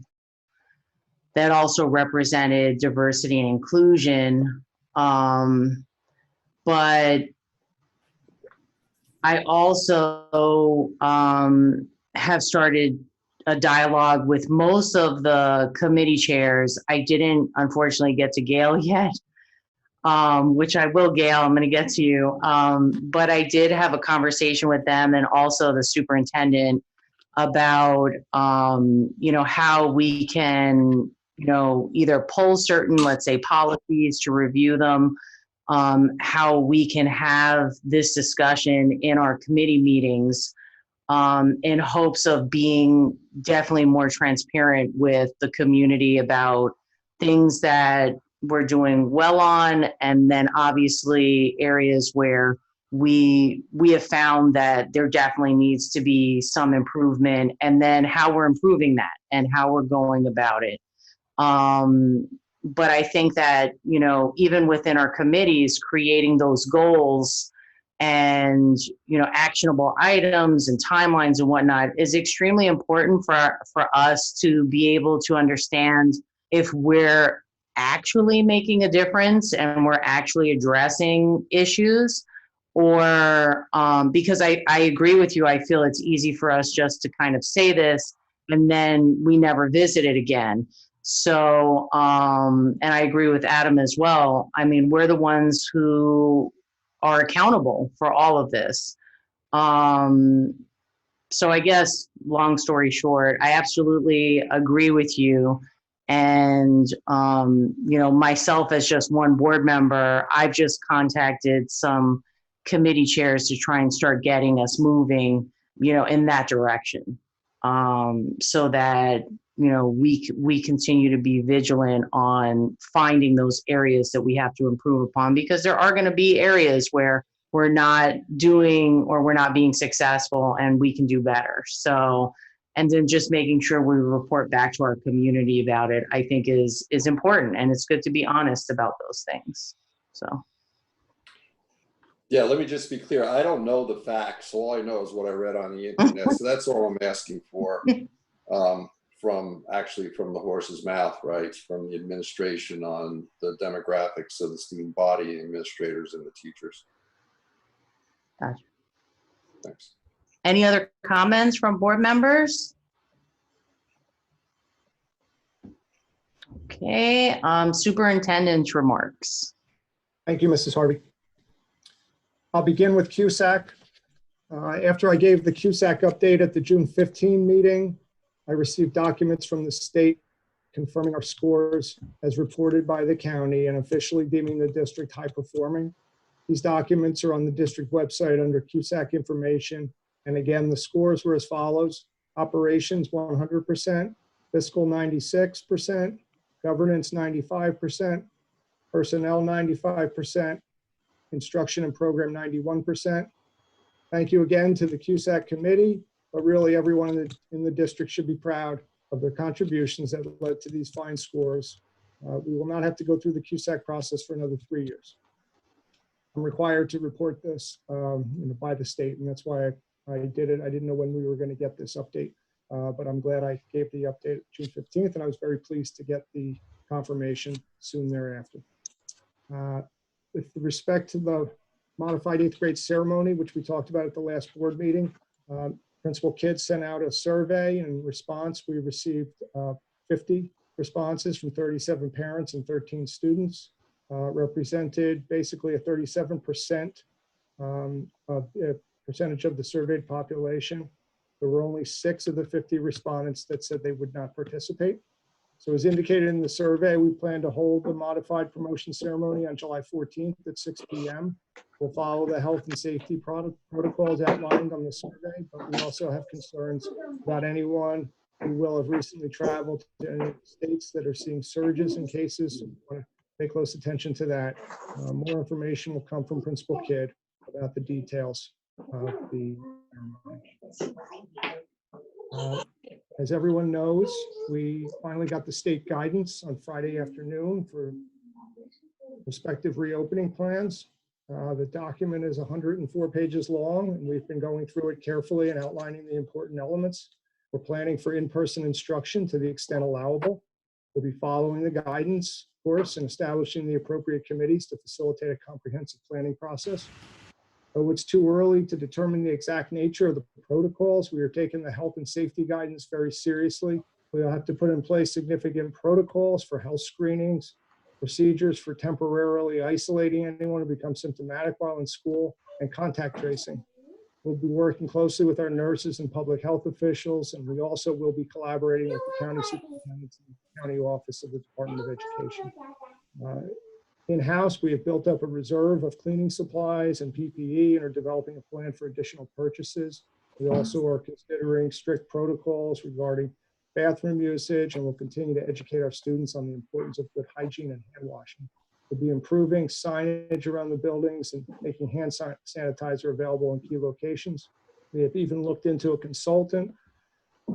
that also represented diversity and inclusion. But I also have started a dialogue with most of the committee chairs. I didn't, unfortunately, get to Gail yet, which I will, Gail, I'm going to get to you. But I did have a conversation with them and also the superintendent about, how we can, either pull certain, let's say, policies to review them, how we can have this discussion in our committee meetings, in hopes of being definitely more transparent with the community about things that we're doing well on, and then obviously areas where we have found that there definitely needs to be some improvement, and then how we're improving that and how we're going about it. But I think that, you know, even within our committees, creating those goals and, you know, actionable items and timelines and whatnot is extremely important for us to be able to understand if we're actually making a difference and we're actually addressing issues, or because I agree with you. I feel it's easy for us just to kind of say this and then we never visit it again. So, and I agree with Adam as well. I mean, we're the ones who are accountable for all of this. So I guess, long story short, I absolutely agree with you. And, you know, myself as just one board member, I've just contacted some committee chairs to try and start getting us moving, you know, in that direction. So that, you know, we continue to be vigilant on finding those areas that we have to improve upon, because there are going to be areas where we're not doing or we're not being successful and we can do better. So, and then just making sure we report back to our community about it, I think is important. And it's good to be honest about those things. So. Yeah, let me just be clear. I don't know the facts. All I know is what I read on the internet. So that's all I'm asking for, from the horse's mouth, right? From the administration on the demographics of the student body, the administrators and the teachers. Gotcha. Thanks. Any other comments from board members? Okay, superintendent's remarks. Thank you, Mrs. Harvey. I'll begin with CUSAC. After I gave the CUSAC update at the June 15 meeting, I received documents from the state confirming our scores as reported by the county and officially deeming the district high performing. These documents are on the district website under CUSAC information. And again, the scores were as follows: operations 100%, fiscal 96%, governance 95%, personnel 95%, instruction and program 91%. Thank you again to the CUSAC committee, but really everyone in the district should be proud of their contributions that led to these fine scores. We will not have to go through the CUSAC process for another 3 years. I'm required to report this by the state, and that's why I did it. I didn't know when we were going to get this update, but I'm glad I gave the update June 15th, and I was very pleased to get the confirmation soon thereafter. With respect to the modified 8th grade ceremony, which we talked about at the last board meeting, Principal Kidd sent out a survey, and in response, we received 50 responses from 37 parents and 13 students, represented basically a 37% percentage of the surveyed population. There were only 6 of the 50 respondents that said they would not participate. So as indicated in the survey, we plan to hold the modified promotion ceremony on July 14th at 6 p.m. We'll follow the health and safety protocols outlined on the survey, but we also have concerns about anyone who will have recently traveled to any states that are seeing surges in cases. So we want to pay close attention to that. More information will come from Principal Kidd about the details of the ceremony. As everyone knows, we finally got the state guidance on Friday afternoon for prospective reopening plans. The document is 104 pages long, and we've been going through it carefully and outlining the important elements. We're planning for in-person instruction to the extent allowable. We'll be following the guidance, of course, and establishing the appropriate committees to facilitate a comprehensive planning process. Though it's too early to determine the exact nature of the protocols, we are taking the health and safety guidance very seriously. We'll have to put in place significant protocols for health screenings, procedures for temporarily isolating anyone who becomes symptomatic while in school, and contact tracing. We'll be working closely with our nurses and public health officials, and we also will be collaborating with the county superintendents and the county office of the Department of Education. In-house, we have built up a reserve of cleaning supplies and PPE and are developing a plan for additional purchases. We also are considering strict protocols regarding bathroom usage, and we'll continue to educate our students on the importance of good hygiene and hand washing. We'll be improving signage around the buildings and making hand sanitizer available in key locations. We have even looked into a consultant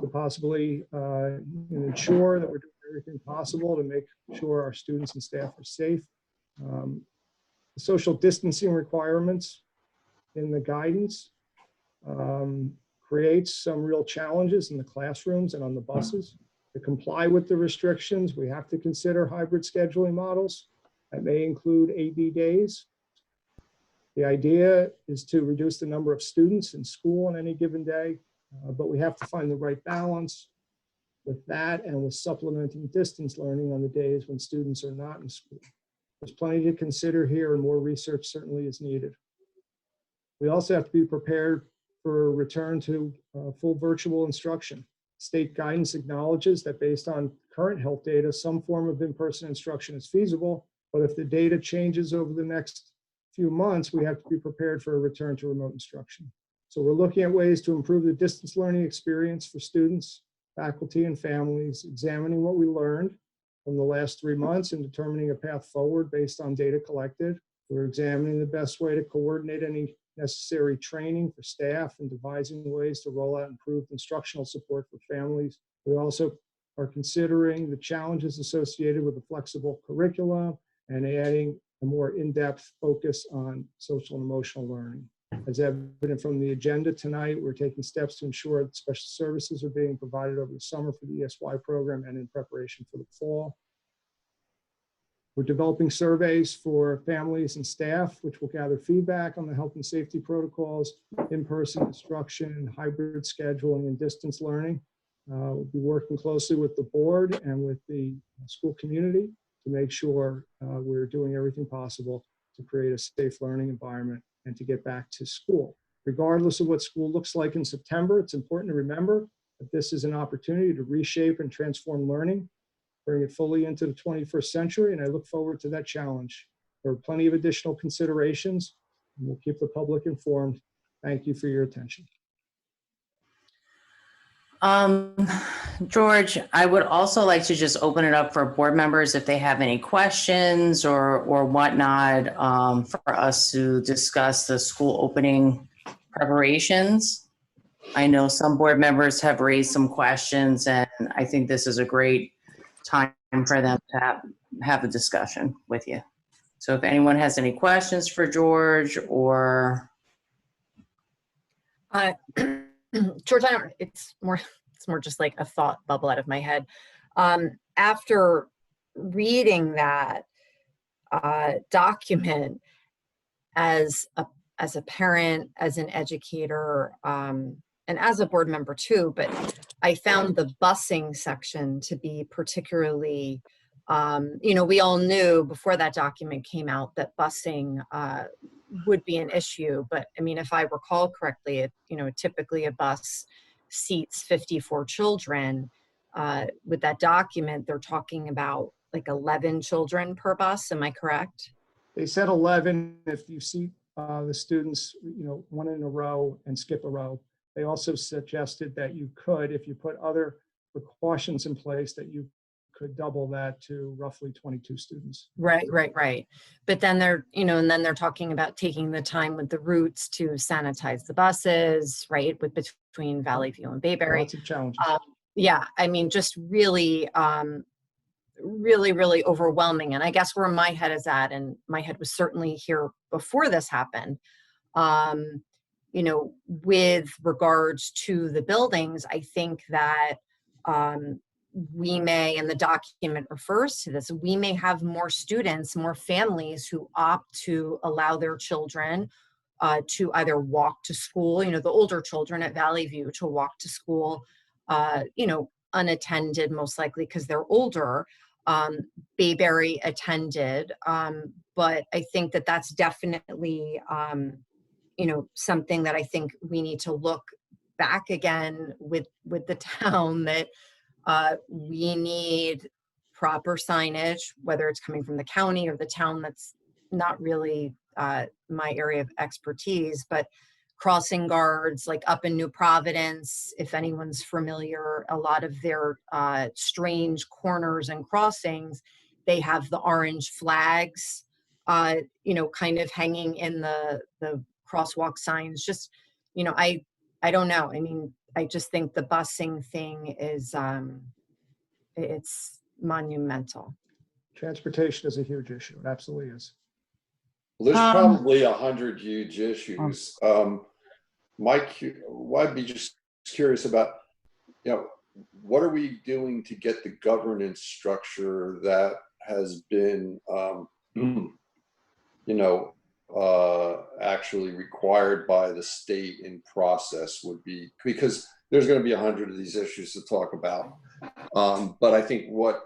to possibly ensure that we're doing everything possible to make sure our students and staff are safe. The social distancing requirements in the guidance creates some real challenges in the classrooms and on the buses. To comply with the restrictions, we have to consider hybrid scheduling models that may include AB days. The idea is to reduce the number of students in school on any given day, but we have to find the right balance with that and with supplementing distance learning on the days when students are not in school. There's plenty to consider here and more research certainly is needed. We also have to be prepared for a return to full virtual instruction. State guidance acknowledges that based on current health data, some form of in-person instruction is feasible, but if the data changes over the next few months, we have to be prepared for a return to remote instruction. So we're looking at ways to improve the distance learning experience for students, faculty, and families, examining what we learned from the last 3 months and determining a path forward based on data collected. We're examining the best way to coordinate any necessary training for staff and devising ways to roll out improved instructional support for families. We also are considering the challenges associated with a flexible curriculum and adding a more in-depth focus on social and emotional learning. As evident from the agenda tonight, we're taking steps to ensure that special services are being provided over the summer for the ESY program and in preparation for the fall. We're developing surveys for families and staff, which will gather feedback on the health and safety protocols, in-person instruction, hybrid scheduling, and distance learning. We'll be working closely with the board and with the school community to make sure we're doing everything possible to create a safe learning environment and to get back to school. Regardless of what school looks like in September, it's important to remember that this is an opportunity to reshape and transform learning, bring it fully into the 21st century, and I look forward to that challenge. There are plenty of additional considerations, and we'll keep the public informed. Thank you for your attention. George, I would also like to just open it up for board members if they have any questions or whatnot for us to discuss the school opening preparations. I know some board members have raised some questions, and I think this is a great time for them to have a discussion with you. So if anyone has any questions for George or George, it's more just like a thought bubble out of my head. After reading that document as a parent, as an educator, and as a board member too, but I found the busing section to be particularly, we all knew before that document came out that busing would be an issue. But I mean, if I recall correctly, typically a bus seats 54 children. With that document, they're talking about like 11 children per bus. Am I correct? They said 11 if you seat the students, one in a row and skip a row. They also suggested that you could, if you put other precautions in place, that you could double that to roughly 22 students. Right. But then they're talking about taking the time with the routes to sanitize the buses, right? Between Valley View and Bayberry. Lots of challenges. Yeah, I mean, just really, really overwhelming. And I guess where my head is at, and my head was certainly here before this happened, with regards to the buildings, I think that we may, and the document refers to this, we may have more students, more families who opt to allow their children to either walk to school, the older children at Valley View to walk to school, unattended, most likely because they're older. Bayberry attended, but I think that that's definitely, something that I think we need to look back again with the town, that we need proper signage, whether it's coming from the county or the town. That's not really my area of expertise, but crossing guards, like up in New Providence, if anyone's familiar, a lot of their strange corners and crossings, they have the orange flags kind of hanging in the crosswalk signs. Just, I don't know. I mean, I just think the busing thing is, it's monumental. Transportation is a huge issue. It absolutely is. Well, there's Um, probably 100 huge issues. Mike, I'd be just curious about, what are we doing to get the governance structure that has been, actually required by the state in process would be, because there's going to be 100 of these issues to talk about. But I think what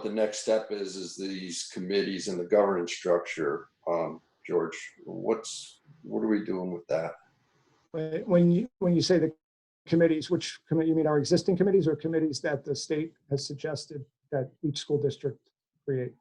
the next step is these committees and the governance structure. George, what are we doing with that? When you say the committees, which committee, you mean our existing committees or committees that the state has suggested that each school district create?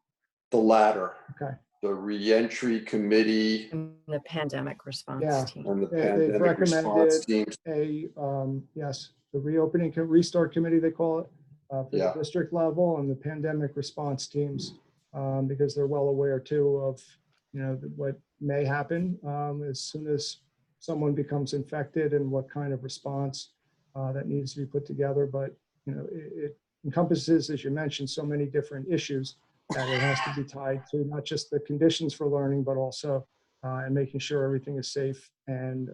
The latter. Okay. The reentry committee And the pandemic response Yeah. team. and the They've pandemic response recommended teams. yes, the reopening restart committee, they call it, for the Yeah. district level, and the pandemic response teams, because they're well aware too of, what may happen as soon as someone becomes infected and what kind of response that needs to be put together. But, it encompasses, as you mentioned, so many different issues that it has to be tied to not just the conditions for learning, but also and making sure everything is safe and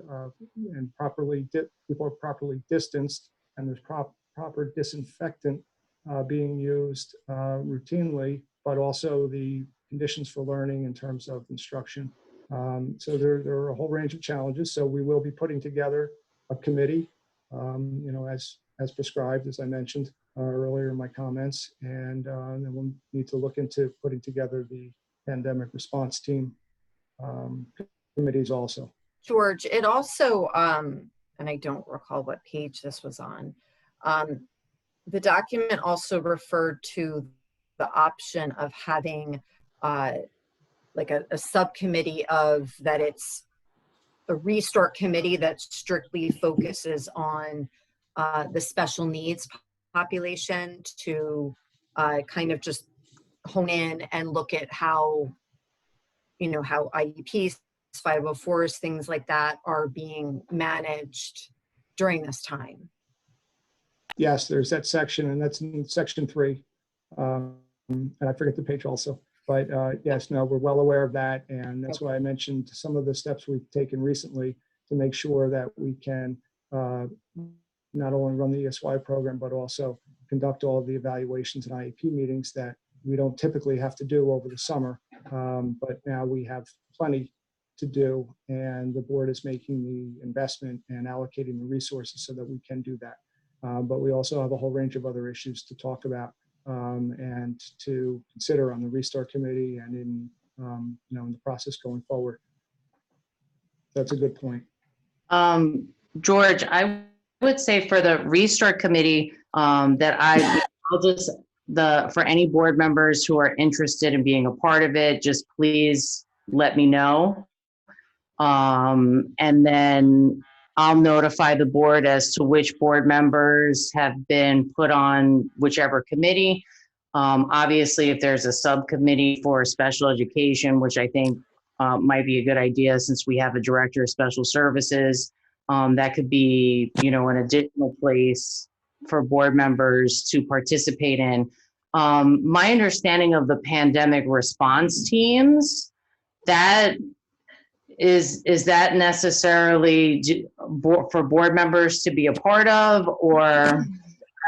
properly people are properly distanced, and there's proper disinfectant being used routinely, but also the conditions for learning in terms of instruction. So there are a whole range of challenges. So we will be putting together a committee, as prescribed, as I mentioned earlier in my comments, and then we'll need to look into putting together the pandemic response team committees also. George, it also, and I don't recall what page this was on, the document also referred to the option of having like a subcommittee of that. It's a restart committee that strictly focuses on the special needs population to kind of just hone in and look at how, how IEPs, 504s, things like that are being managed during this time. Yes, there's that section, and that's in section 3. And I forget the page also. But yes, no, we're well aware of that. And that's why I mentioned some of the steps we've taken recently to make sure that we can not only run the ESY program, but also conduct all the evaluations and IEP meetings that we don't typically have to do over the summer. But now we have plenty to do, and the board is making the investment and allocating the resources so that we can do that. But we also have a whole range of other issues to talk about and to consider on the restart committee and in in the process going forward. That's a good point. George, I would say for the restart committee that I'll just for any board members who are interested in being a part of it, just please let me know. And then I'll notify the board as to which board members have been put on whichever committee. Obviously, if there's a subcommittee for special education, which I think might be a good idea since we have a director of special services, that could be, an additional place for board members to participate in. My understanding of the pandemic response teams, that is that necessarily for board members to be a part of, or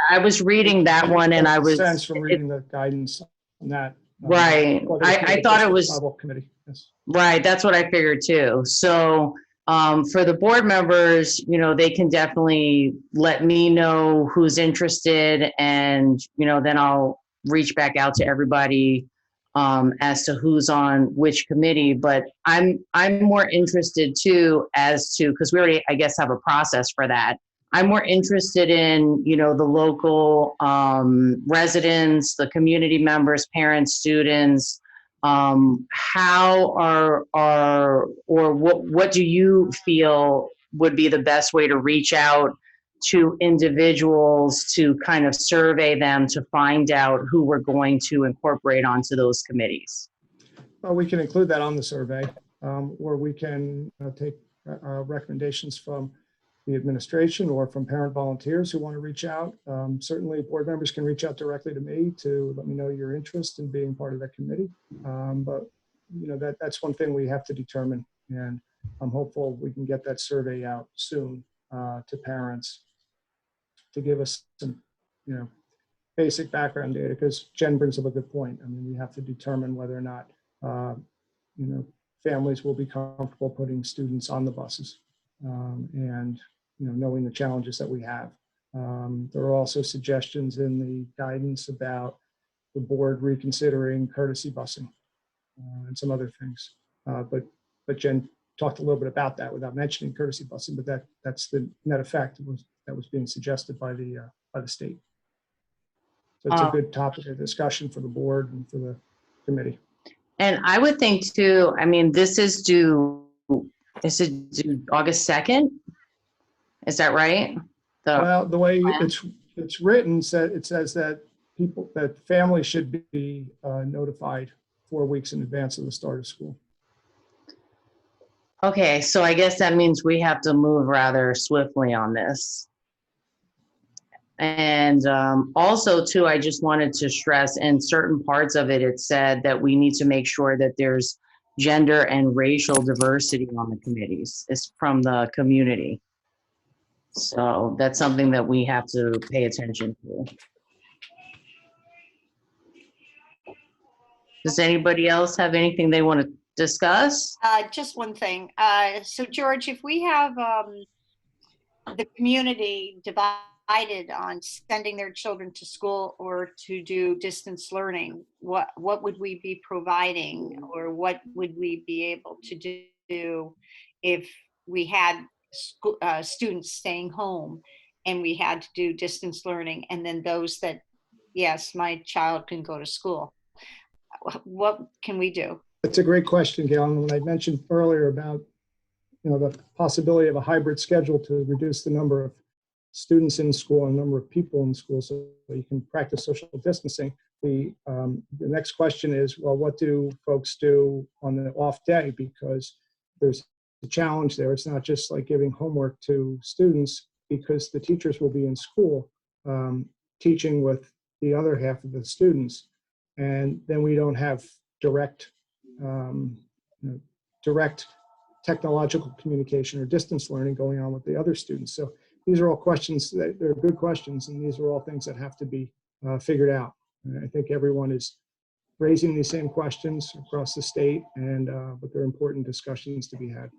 I was reading that one and I was sense from reading the guidance on that. Right. I thought it was committee. Yes. Right. That's what I figured too. So for the board members, they can definitely let me know who's interested, and then I'll reach back out to everybody as to who's on which committee. But I'm more interested too as to, because we already, I guess, have a process for that. I'm more interested in, the local residents, the community members, parents, students. How what do you feel would be the best way to reach out to individuals to kind of survey them to find out who we're going to incorporate onto those committees? Well, we can include that on the survey, or we can take recommendations from the administration or from parent volunteers who want to reach out. Certainly, board members can reach out directly to me to let me know your interest in being part of that committee. But that's one thing we have to determine, and I'm hopeful we can get that survey out soon to parents to give us some, basic background data, because Jen brings up a good point. I mean, we have to determine whether or not, families will be comfortable putting students on the buses, and, knowing the challenges that we have. There are also suggestions in the guidance about the board reconsidering courtesy busing and some other things. But Jen talked a little bit about that without mentioning courtesy busing, but that's the net effect that was being suggested by the state. So it's a good topic of discussion for the board and for the committee. And I would think too, I mean, this is due August 2nd? Is that right? Well, the way it's written, it says that families should be notified 4 weeks in advance of the start of school. Okay, so I guess that means we have to move rather swiftly on this. And also too, I just wanted to stress in certain parts of it, it said that we need to make sure that there's gender and racial diversity on the committees. It's from the community. So that's something that we have to pay attention to. Does anybody else have anything they want to discuss? Just one thing. So George, if we have the community divided on sending their children to school or to do distance learning, what would we be providing, or what would we be able to do if we had students staying home and we had to do distance learning, and then those that, yes, my child can go to school? What can we do? That's a great question, Gail. And when I mentioned earlier about the possibility of a hybrid schedule to reduce the number of students in school and number of people in school so that you can practice social distancing, the next question is, well, what do folks do on the off day? Because there's a challenge there. It's not just like giving homework to students, because the teachers will be in school teaching with the other half of the students. And then we don't have direct technological communication or distance learning going on with the other students. So these are all questions they're good questions, and these are all things that have to be figured out. And I think everyone is raising these same questions across the state, and but they're important discussions to be had.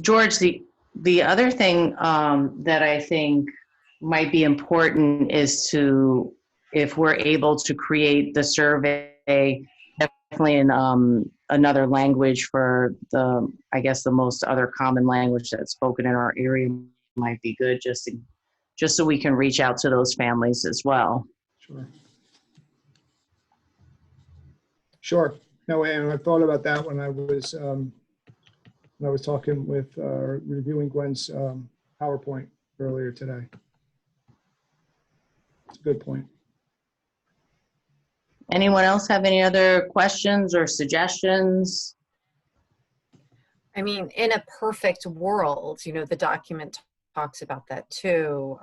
George, the other thing that I think might be important is to, if we're able to create the survey, definitely in another language for I guess the most other common language that's spoken in our area might be good, just so we can reach out to those families as well. Sure. No, and I thought about that when I was talking with reviewing Gwen's PowerPoint earlier today. It's a good point. Anyone else have any other questions or suggestions? I mean, in a perfect world, the document talks about that too,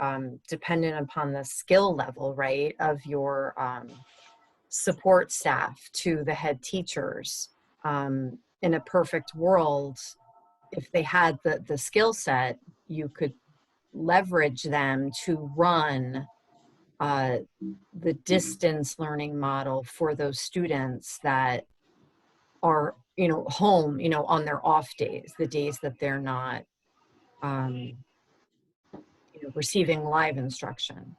dependent upon the skill level, right, of your support staff to the head teachers. In a perfect world, if they had the skill set, you could leverage them to run the distance learning model for those students that are, home, on their off days, the days that they're not, receiving live instruction.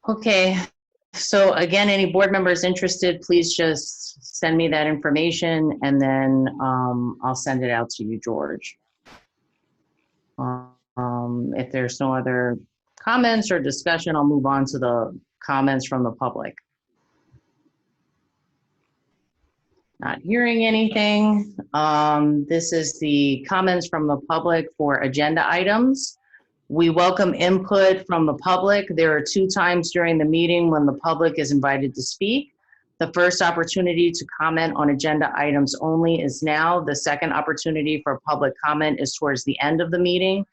Okay, so again, any board members interested, please just send me that information, and then I'll send it out to you, George. If there's no other comments or discussion, I'll move on to the comments from the public. Not hearing anything. This is the comments from the public for agenda items. We welcome input from the public. There are 2 times during the meeting when the public is invited to speak. The first opportunity to comment on agenda items only is now. The second opportunity for public comment is towards the end of the meeting.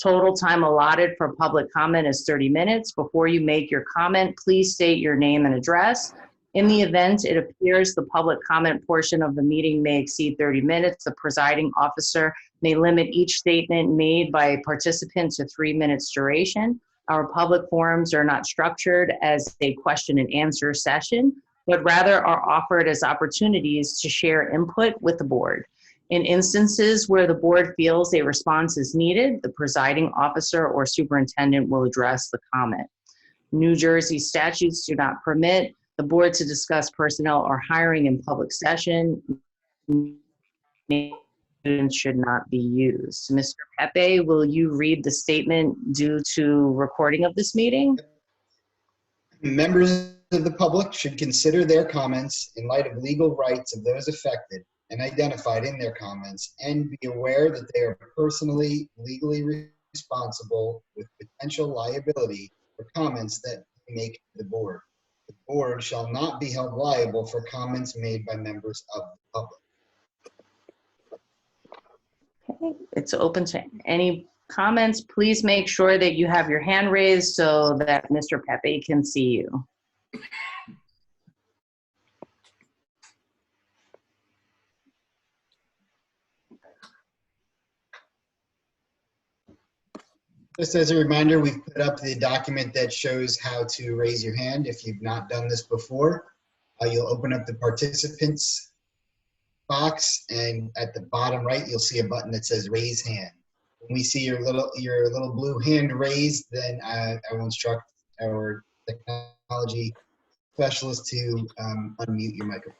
Total time allotted for public comment is 30 minutes. Before you make your comment, please state your name and address. In the event it appears the public comment portion of the meeting may exceed 30 minutes, the presiding officer may limit each statement made by a participant to 3 minutes duration. Our public forums are not structured as a question and answer session, but rather are offered as opportunities to share input with the board. In instances where the board feels a response is needed, the presiding officer or superintendent will address the comment. New Jersey statutes do not permit the board to discuss personnel or hiring in public session. Should not be used. Mr. Pepe, will you read the statement due to recording of this meeting? Members of the public should consider their comments in light of legal rights of those affected and identified in their comments, and be aware that they are personally, legally responsible with potential liability for comments that they make to the board. The board shall not be held liable for comments made by members of the public. Okay, it's open to any comments. Please make sure that you have your hand raised so that Mr. Pepe can see you. Just as a reminder, we've put up the document that shows how to raise your hand. If you've not done this before, you'll open up the participants box, and at the bottom right, you'll see a button that says raise hand. When we see your little blue hand raised, then I will instruct our technology specialist to unmute your microphone.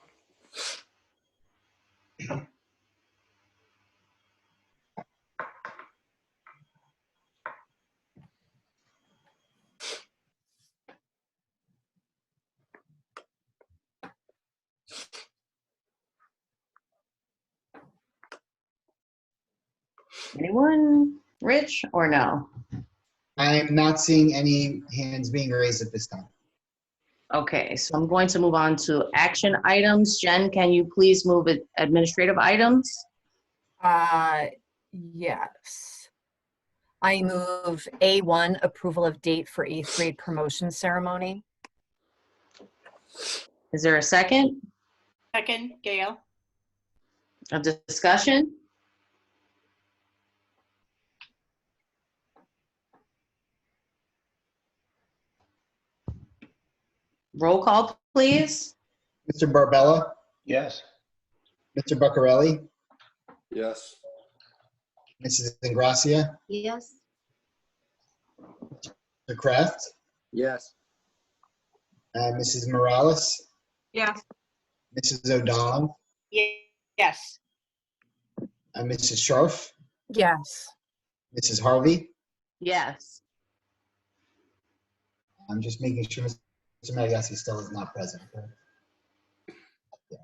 Anyone? Rich or no? I'm not seeing any hands being raised at this time. Okay, so I'm going to move on to action items. Jen, can you please move it administrative items? Yes. I move A1, approval of date for 8th grade promotion ceremony. Is there a second? Second, Gail. A discussion? Roll call, please. Mr. Barbella, Yes. Mr. Buccarelli, Yes. Mrs. Ingracia, Yes. Mr. Kraft, Yes. Mrs. Morales, Yes. Mrs. O'Donnell, Yes. Mrs. Scharf, Yes. Mrs. Harvey. Yes. I'm just making sure Mr. Madagassi still is not present. Yeah.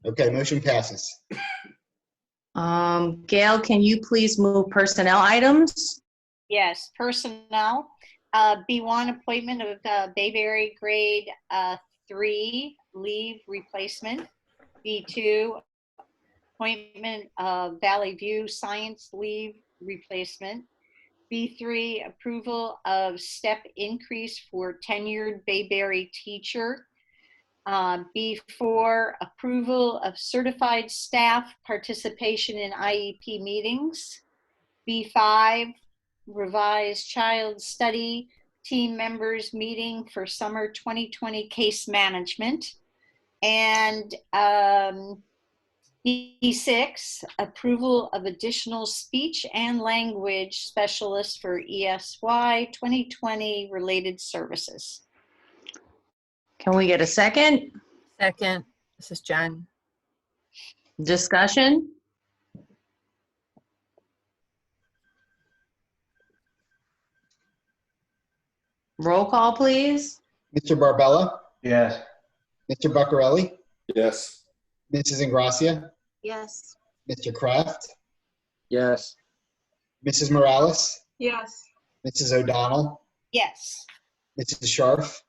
Okay, motion passes. Gail, can you please move personnel items? Yes, personnel. B1, appointment of Bayberry grade 3 leave replacement. B2, appointment of Valley View science leave replacement. B3, approval of step increase for tenured Bayberry teacher. B4, approval of certified staff participation in IEP meetings. B5, revised child study team members meeting for summer 2020 case management. And B6, approval of additional speech and language specialist for ESY 2020 related services. Can we get a second? Second, this is Jen. Discussion? Roll call, please. Mr. Barbella, Yes. Mr. Buccarelli, Yes. Mrs. Ingracia, Yes. Mr. Kraft, Yes. Mrs. Morales, Yes. Mrs. O'Donnell, Yes. Mrs. Scharf,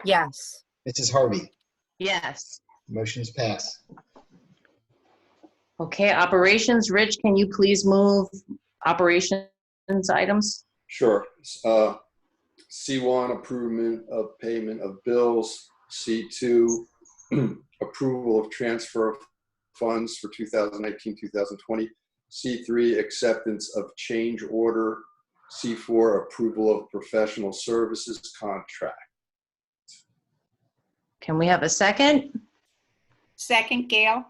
Yes. Mrs. Harvey. Yes. Motion's passed. Okay, operations. Rich, can you please move operations items? Sure. C1, approval of payment of bills. C2, approval of transfer of funds for 2019-2020. C3, acceptance of change order. C4, approval of professional services contract. Can we have a second? Second, Gail.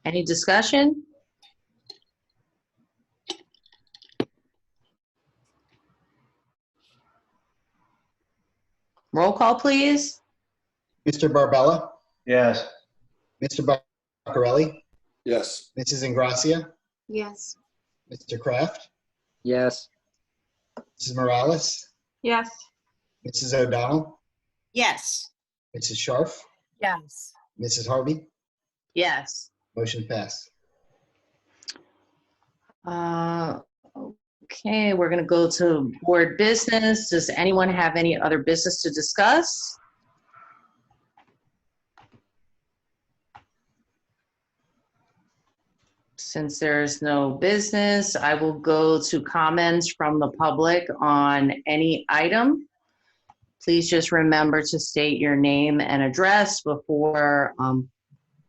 Any discussion? Roll call, please. Mr. Barbella, Yes. Mr. Barcarelli, Yes. Mrs. Ingracia, Yes. Mr. Kraft, Yes. Mrs. Morales, Yes. Mrs. O'Donnell, Yes. Mrs. Scharf, Yes. Mrs. Harvey. Yes. Motion passed. Okay, we're going to go to board business. Does anyone have any other business to discuss? Since there's no business, I will go to comments from the public on any item. Please just remember to state your name and address before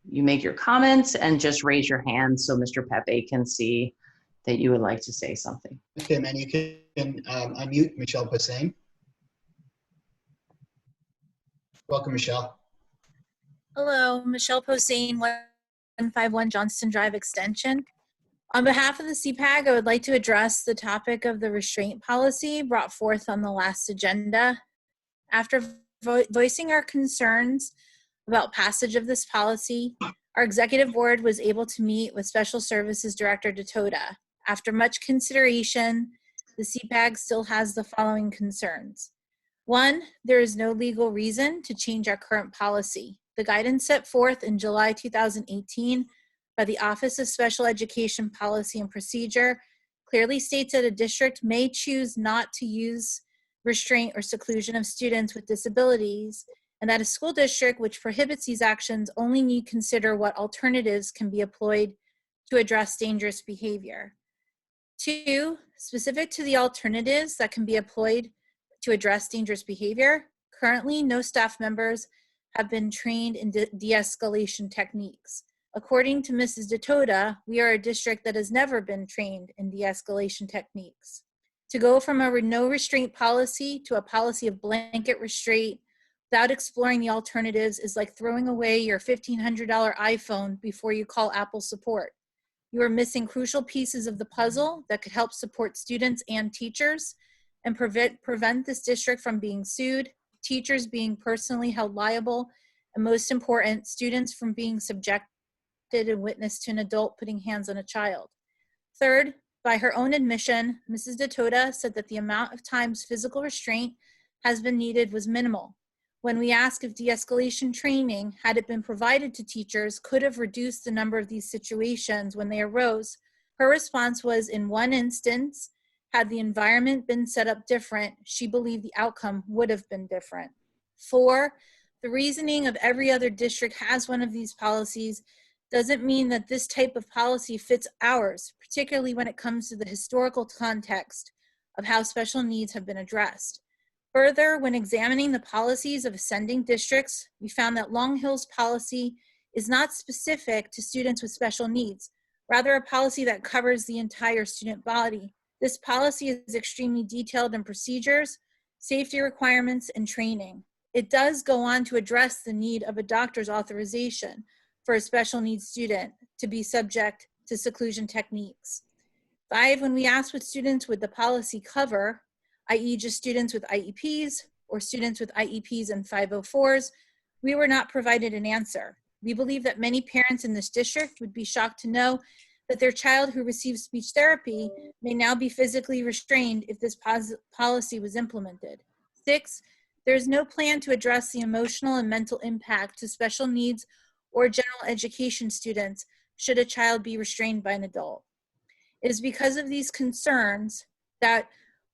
you make your comments, and just raise your hand so Mr. Pepe can see that you would like to say something. Okay, man, you can unmute Michelle Hussein. Welcome, Michelle. Hello, Michelle Posehn, 151 Johnston Drive Extension. On behalf of the CPAG, I would like to address the topic of the restraint policy brought forth on the last agenda. After voicing our concerns about passage of this policy, our executive board was able to meet with Special Services Director Detoda. After much consideration, the CPAG still has the following concerns. One, there is no legal reason to change our current policy. The guidance set forth in July 2018 by the Office of Special Education Policy and Procedure clearly states that a district may choose not to use restraint or seclusion of students with disabilities, and that a school district which prohibits these actions only need consider what alternatives can be employed to address dangerous behavior. Two, specific to the alternatives that can be employed to address dangerous behavior, currently no staff members have been trained in de-escalation techniques. According to Mrs. Detoda, we are a district that has never been trained in de-escalation techniques. To go from a no restraint policy to a policy of blanket restraint without exploring the alternatives is like throwing away your $1,500 iPhone before you call Apple support. You are missing crucial pieces of the puzzle that could help support students and teachers and prevent this district from being sued, teachers being personally held liable, and most important, students from being subjected and witness to an adult putting hands on a child. Third, by her own admission, Mrs. Detoda said that the amount of times physical restraint has been needed was minimal. When we asked if de-escalation training, had it been provided to teachers, could have reduced the number of these situations when they arose, her response was, in one instance, had the environment been set up different, she believed the outcome would have been different. 4, the reasoning of every other district has one of these policies doesn't mean that this type of policy fits ours, particularly when it comes to the historical context of how special needs have been addressed. Further, when examining the policies of ascending districts, we found that Long Hill's policy is not specific to students with special needs, rather a policy that covers the entire student body. This policy is extremely detailed in procedures, safety requirements, and training. It does go on to address the need of a doctor's authorization for a special needs student to be subject to seclusion techniques. 5, when we asked what students would the policy cover, i.e. just students with IEPs or students with IEPs and 504s, we were not provided an answer. We believe that many parents in this district would be shocked to know that their child who receives speech therapy may now be physically restrained if this policy was implemented. 6, there is no plan to address the emotional and mental impact to special needs or general education students should a child be restrained by an adult. It is because of these concerns that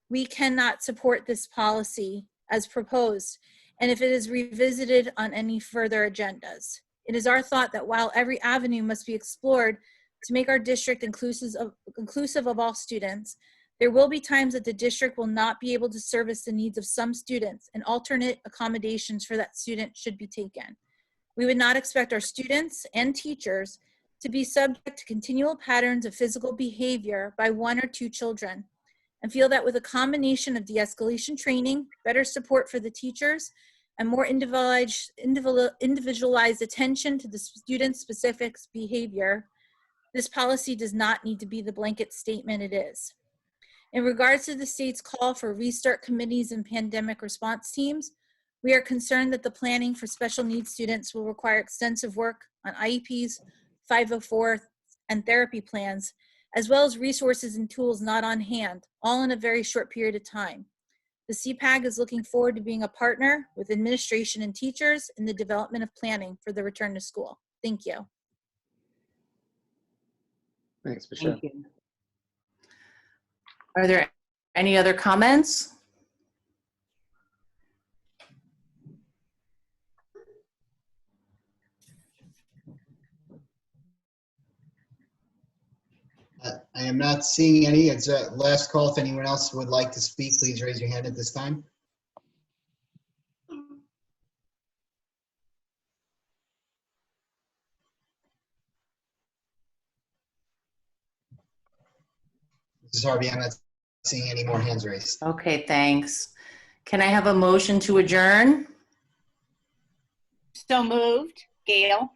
we cannot support this policy as proposed, and if it is revisited on any further agendas. It is our thought that while every avenue must be explored to make our district inclusive of all students, there will be times that the district will not be able to service the needs of some students, and alternate accommodations for that student should be taken. We would not expect our students and teachers to be subject to continual patterns of physical behavior by 1 or 2 children, and feel that with a combination of de-escalation training, better support for the teachers, and more individualized attention to the student's specific behavior, this policy does not need to be the blanket statement it is. In regards to the state's call for restart committees and pandemic response teams, we are concerned that the planning for special needs students will require extensive work on IEPs, 504, and therapy plans, as well as resources and tools not on hand, all in a very short period of time. The CPAG is looking forward to being a partner with administration and teachers in the development of planning for the return to school. Thank you. Thanks, Michelle. Thank you. Are there any other comments? I am not seeing any. It's a last call. If anyone else would like to speak, please raise your hand at this time. Mrs. Harvey, I'm not seeing any more hands raised. Okay, thanks. Can I have a motion to adjourn? So moved. Gail?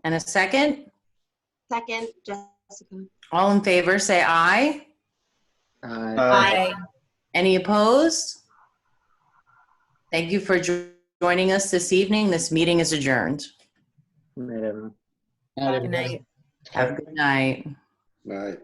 And a second? Second, Jessica. All in favor, say aye. Aye. Any opposed? Thank you for joining us this evening. This meeting is adjourned. Good night, everyone. Good night, Good night. everybody. Have a good night. Right.